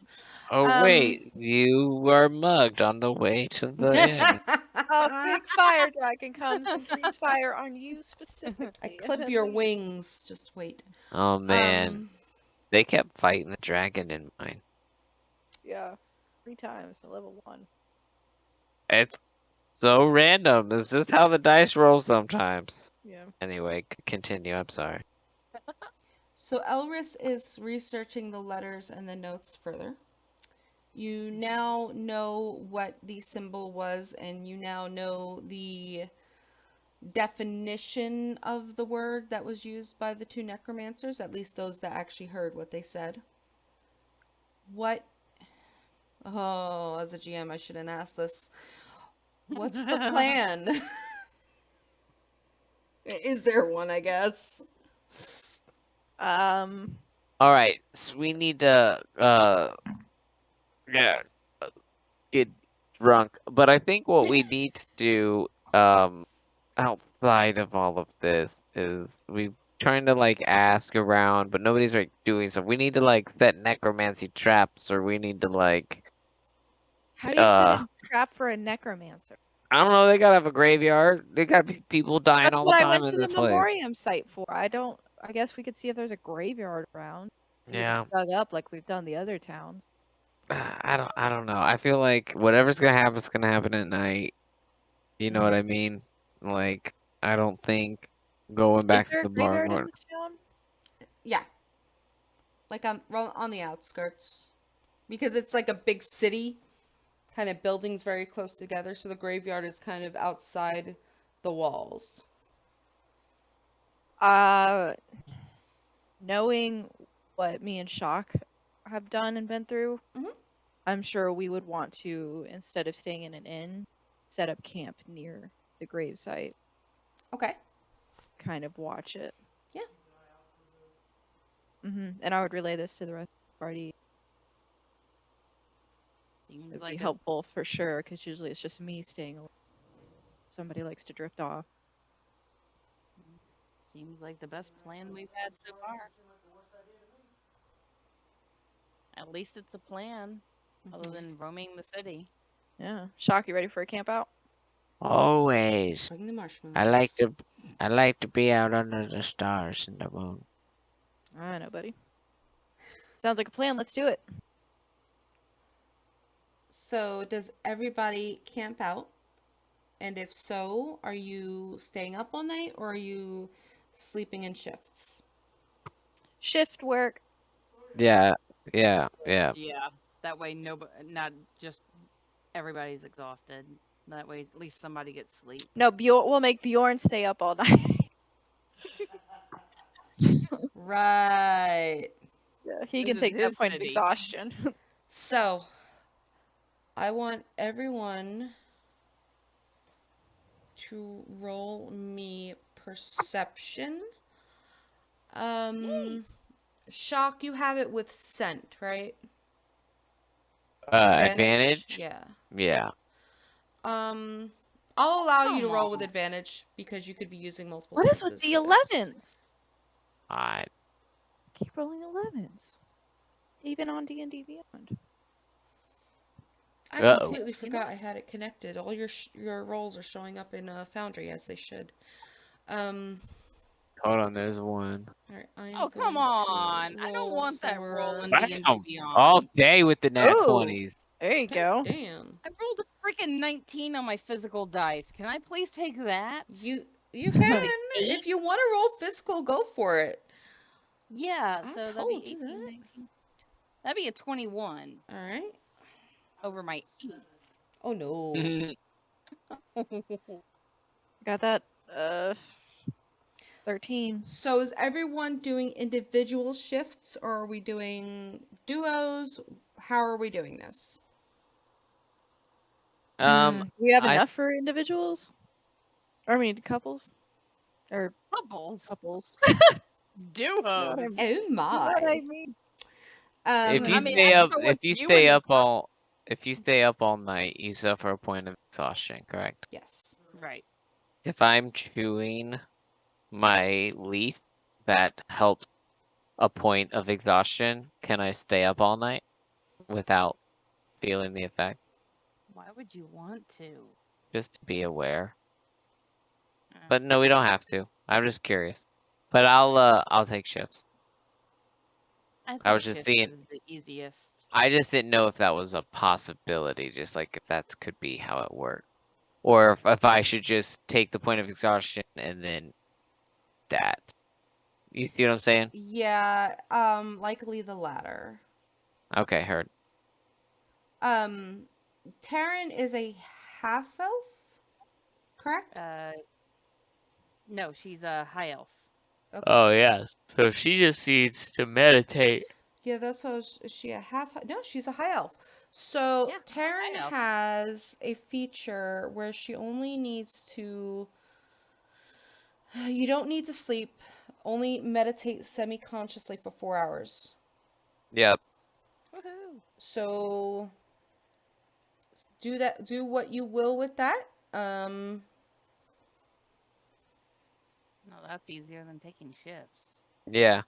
Oh wait, you were mugged on the way to the inn. A big fire dragon comes and breathes fire on you specifically. I clip your wings. Just wait. Oh man. They kept fighting the dragon in mine. Yeah, 3 times at level 1. It's so random. This is how the dice roll sometimes. Yeah. Anyway, continue. I'm sorry. So Elris is researching the letters and the notes further. You now know what the symbol was, and you now know the definition of the word that was used by the 2 necromancers, at least those that actually heard what they said. What? Oh, as a GM, I shouldn't ask this. What's the plan? Is there one, I guess? All right, so we need to yeah, get drunk. But I think what we need to do outside of all of this is we trying to like ask around, but nobody's like doing stuff. We need to like set necromancy traps, or we need to like How do you set a trap for a necromancer? I don't know. They gotta have a graveyard. They got people dying That's all what the I time went in to the this place. memoriam site for. I guess we could see if there's a graveyard around. See if Yeah. it's dug up like we've done the other towns. I don't know. I feel like whatever's gonna happen is gonna happen at night. You know what I mean? Like, I don't think going Is back to there a the bar. graveyard in this town? Yeah. Like on the outskirts. Because it's like a big city, kind of buildings very close together, so the graveyard is kind of outside the walls. Knowing what me and Shock have done and been through, Mhm. I'm sure we would want to, instead of staying in an inn, set up camp near the gravesite. Okay. Kind of watch it. Yeah. And I would relay this to the rest of the party. Seems It'd like be helpful for sure, because usually it's just me staying away. Somebody likes to drift off. seems like the best plan we've had so far. At least it's a plan, other than roaming the city. Yeah. Shock, you ready for a camp out? Always. Bring the marshmallows. I like to be out under the stars and the moon. I know, buddy. Sounds like a plan. Let's do it. So, does everybody camp out? And if so, are you staying up all night or are you sleeping in shifts? Shift work. Yeah. Yeah, that way not just everybody's exhausted. That way at least somebody gets sleep. No, we'll make Bjorn stay up all night. Right. Yeah, he This can is take that his point of city. exhaustion. So, I want everyone to roll me perception. Shock, you have it with scent, right? Advantage? Yeah. Yeah. I'll allow you to Come roll with on. advantage because you could be using multiple What is senses with the for this. 11s? I Keep rolling 11s. Even on D&D Beyond. I Uh-oh. completely forgot I had it connected. All your rolls are showing up in Foundry as they should. Hold on, there's one. All right, I am Oh, come going to on. I don't roll want that roll in for- D&D Bam! Beyond. All day with the nat Ooh. 20s. There you go. Damn. I rolled a freaking 19 on my physical dice. Can I please take that? You can. Like If you want to roll physical, go for it. Yeah, I so that'd told be you 18, that. 19. That'd be a 21 All right. over my 8. Oh no. Got that. 13. So is everyone doing individual shifts or are we doing duos? How are we doing this? We have I- enough for individuals? Or, I mean, couples? Or Couples. couples. Duos. Oh You know my. what I mean? If you I mean, stay I up, don't know if what's you you stay and the up all, if you stay up all night, you suffer a point of exhaustion. Correct. Yes. Right. If I'm chewing my leaf that helps a point of exhaustion, can I stay up all night without feeling the effect? Why would you want to? Just to be aware. But no, we don't have to. I'm just curious. But I'll take shifts. I think was just shift seeing. is the easiest. I just didn't know if that was a possibility, just like if that could be how it worked. Or if I should just take the point of exhaustion and then that. You see what I'm saying? Yeah, likely the latter. Okay, heard. Taryn is a half elf, correct? No, she's a high elf. Okay. Oh, yes. So she just needs to meditate. Yeah, that's how is she a half? No, she's a high elf. So Yeah, Taryn high elf. has a feature where she only needs to. You don't need to sleep. Only meditate semi-consciously for 4 hours. Yep. Woohoo! So do that. Do what you will with that. No, that's easier than taking shifts. Yeah.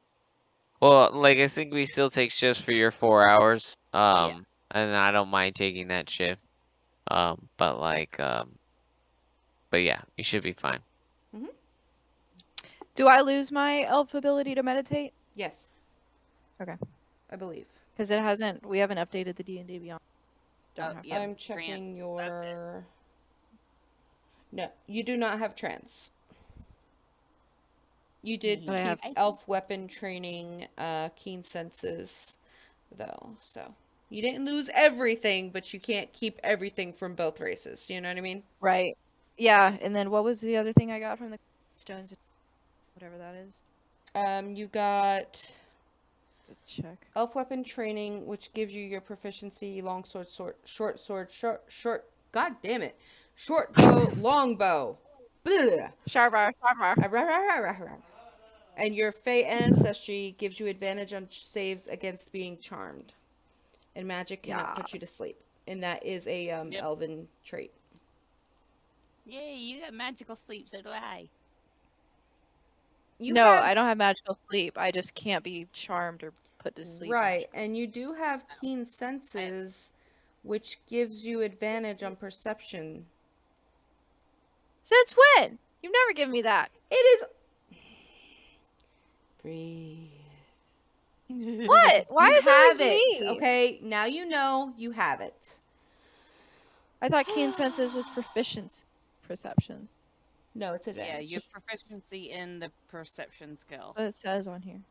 Well, like I think we still take shifts for your 4 hours. And I don't mind taking that shift. But like, but yeah, you should be fine. Do I lose my elf ability to meditate? Yes. Okay. I believe. Because we haven't updated the D&D Beyond. Don't have. Yeah, I'm checking your. No, you do not have trance. You did But I have- keep elf weapon training, keen senses, though. So you didn't lose everything, but you can't keep everything from both races. Do you know what I mean? Right. Yeah, and then what was the other thing I got from the stones? Whatever that is. You got To check. elf weapon training, which gives you your proficiency, long sword, short sword, short. God damn it, short bow, long bow. Blah. Sharbar. And your Fey ancestry gives you advantage on saves against being charmed. And magic cannot put you to sleep. And that is a elven trait. Yay, you got magical sleep, so do I. I don't have magical sleep. I just can't be charmed or put to sleep. Right, and you do have keen senses, which gives you advantage on perception. Since when? You've never given me that. It is. Breathe. What? Why You is it always have it? me? Okay, now you know you have it. I thought keen senses was proficiency. Perception. No, it's Yeah, advantage. you have proficiency in the perception skill. That's what it says on here.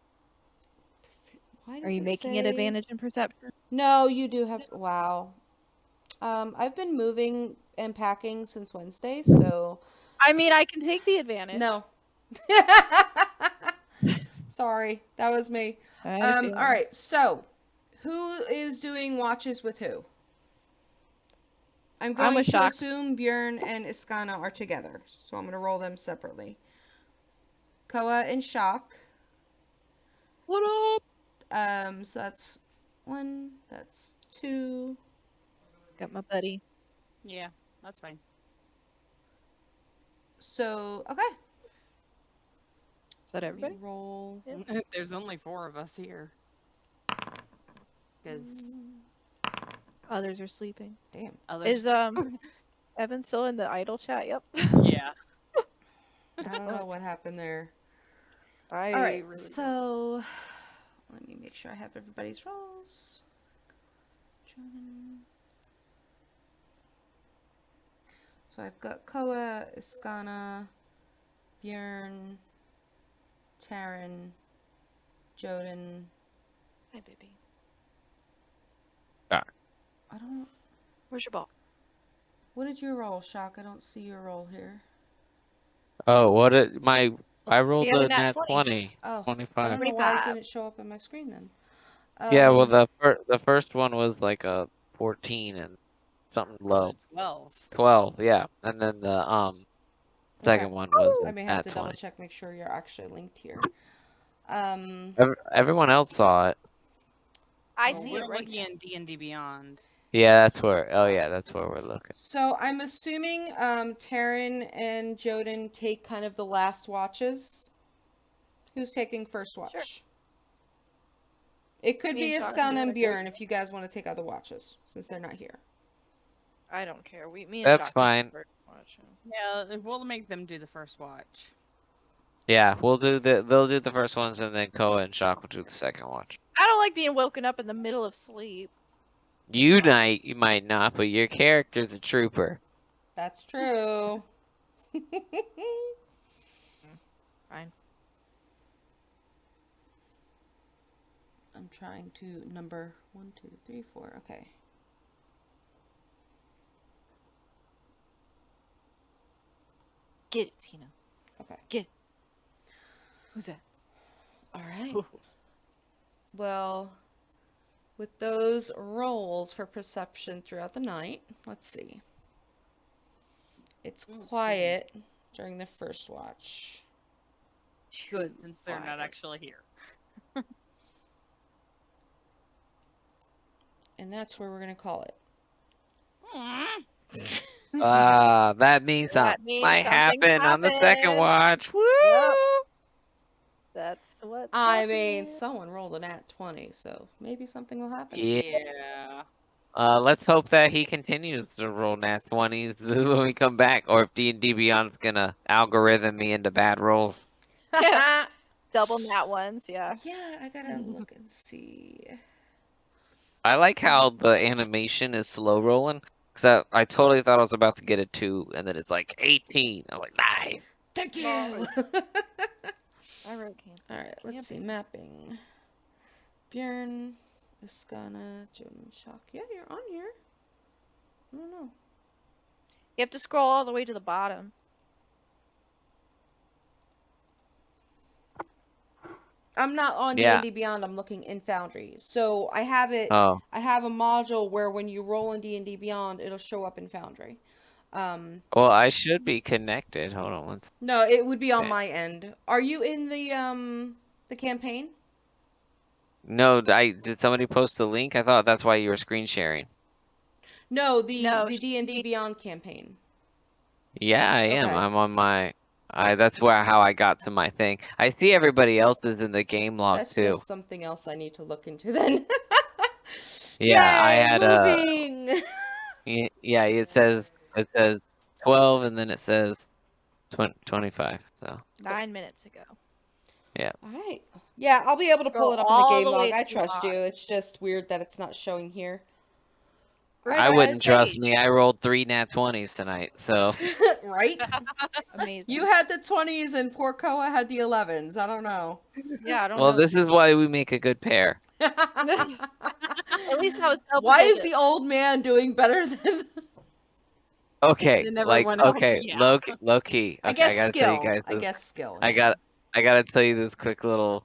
Why Are does you it making it say- advantage in perception? No, you do have. Wow. I've been moving and packing since Wednesday, so I mean, I can take the advantage. no. Sorry, that was me. I had a feeling. All right. So, who is doing watches with who? I'm going with to Shock. assume Bjorn and Iskana are together, so I'm going to roll them separately. Koa and Shock. What up? So that's 1. That's 2. Got my buddy. Yeah, that's fine. So okay. Is that Let me everybody? roll. There's only 4 of us here. Because Others are sleeping. Damn. others. Is Evan still in the idle chat? Yep. Yeah. I don't know what happened there. I All right. really So let me make sure I have everybody's rolls. So I've got Koa, Iskana, Bjorn, Taryn, Joden. Hi, baby. I don't. Where's your ball? What did you roll, Shock? I don't see your roll here. Oh, I rolled You have a a nat nat 20. 20. Oh, I 25. don't know why it 25. didn't show up on my screen then. Yeah, well, the first one was like a 14 and something low. 12. 12, yeah. And then the second one was I may have at to double 20. check, make sure you're actually linked here. Everyone else saw it. I Well, see we're it right looking now. in D&D Beyond. Yeah, that's where. Oh yeah, that's where we're looking. So I'm assuming Taryn and Joden take kind of the last watches. Who's taking first watch? Sure. It could Me be and Shock Iskana can and do it. Bjorn if you guys want to take other watches, since they're not here. I don't care. Me and That's Shock can fine. first watch. Yeah, we'll make them do the first watch. Yeah, we'll do they'll do the first ones, and then Koa and Shock will do the second watch. I don't like being woken up in the middle of sleep. You might not, but your character's a trooper. That's true. Fine. I'm trying to number 1, 2, 3, 4. Okay. Get it, Tina. Okay. Get it. Who's that? All right. Well, with those rolls for perception throughout the night, let's see. It's quiet during the first watch. Good, since they're not Quiet. actually here. And that's where we're going to call it. That means That something means might something happen on the second happened. watch. Woo! Yep. That's what's I mean, happening. someone rolled an at 20, so maybe something will happen. Yeah. Let's hope that he continues to roll nat 20s when we come back, or if D&D Beyond's gonna algorithm me into bad rolls. Yeah, Double nat ones, yeah. I gotta look and see. I like how the animation is slow rolling, because I totally thought I was about to get a 2, and then it's like 18. I'm like, nice. Thank you! Nice. I wrote camp. Alright, let's see. Mapping. Bjorn, Iskana, Jim, Shock. Yeah, you're on here. I don't know. You have to scroll all the way to the bottom. I'm not on Yeah. D&D Beyond. I'm looking in Foundry. So I have it. Oh. I have a module where when you roll in D&D Beyond, it'll show up in Foundry. Well, I should be connected. Hold on one second. No, it would be on Okay. my end. Are you in the campaign? No, did somebody post the link? I thought that's why you were screen sharing. No, the No, D&D Beyond campaign. Yeah, I am. Okay. I'm on my. That's how I got to my thing. I see everybody else's in the game log That's too. just something else I need to look into then. Yeah, I Yay, had moving. yeah, it says 12 and then it says 25. So 9 minutes ago. All right. Yeah, I'll be able to pull Scroll it up in all the game the way log. I to the trust you. bottom. It's just weird that it's not showing here. All I right, wouldn't guys. trust me. I rolled 3 nat 20s tonight. So Right? Amazing. You had the 20s and poor Koa had the 11s. I don't know. Yeah, I don't well, know. this is why we make a good pair. At least I was double Why is the digits. old man doing better than... Okay, Than like everyone else, okay, yeah. low key. Okay, I guess I gotta tell you skill. guys I this. guess skill. I gotta tell you this quick little,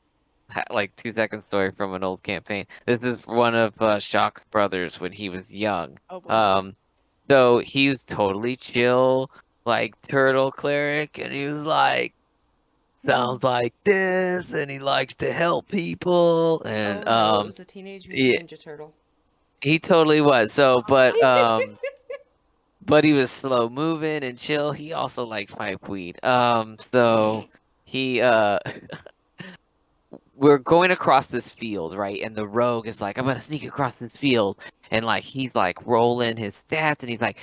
like 2 second story from an old campaign. This is one of Shock's brothers when he was young. Oh, boy. So he's totally chill, like turtle cleric, and he was like, sounds like this, and he likes to help people, and Oh no, it was a Teenage Mutant Ninja Turtle. he totally was. So, but he was slow moving and chill. He also liked pipe weed. So he we're going across this field, right? And the rogue is like, I'm gonna sneak across this field, and like he's like rolling his stats, and he's like,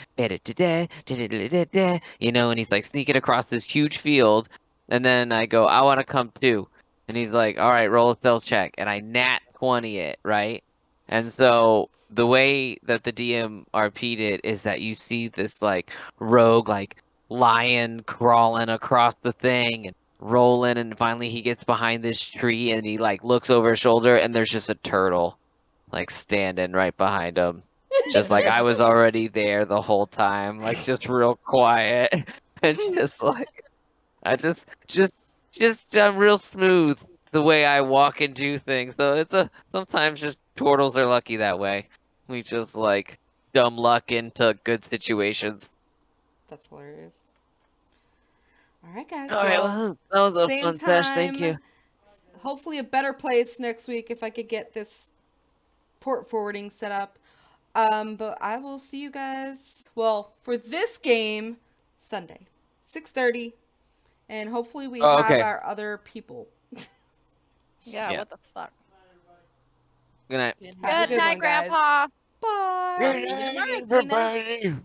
you know, and he's like sneaking across this huge field, and then I go, I want to come too, and he's like, all right, roll a stealth check, and I nat 20 it, right? And so the way that the DM RP'd it is that you see this like rogue like lion crawling across the thing and rolling, and finally he gets behind this tree and he like looks over his shoulder and there's just a turtle like standing right behind him, just like I was already there the whole time, like just real quiet and just like I just I'm real smooth the way I walk and do things. So sometimes just turtles are lucky that way. We just like dumb luck into good situations. That's hilarious. All right, guys. All right, well, that was a same fun sesh. Thank you. time, hopefully a better place next week if I could get this port forwarding set up. But I will see you guys, well, for this game, Sunday, 6:30. And hopefully we Oh, have okay. our other people. Yeah, Yeah. what the fuck? Good night. Have a Good good night, one, guys. Grandpa. Bye. See you tomorrow, Tina. Everybody.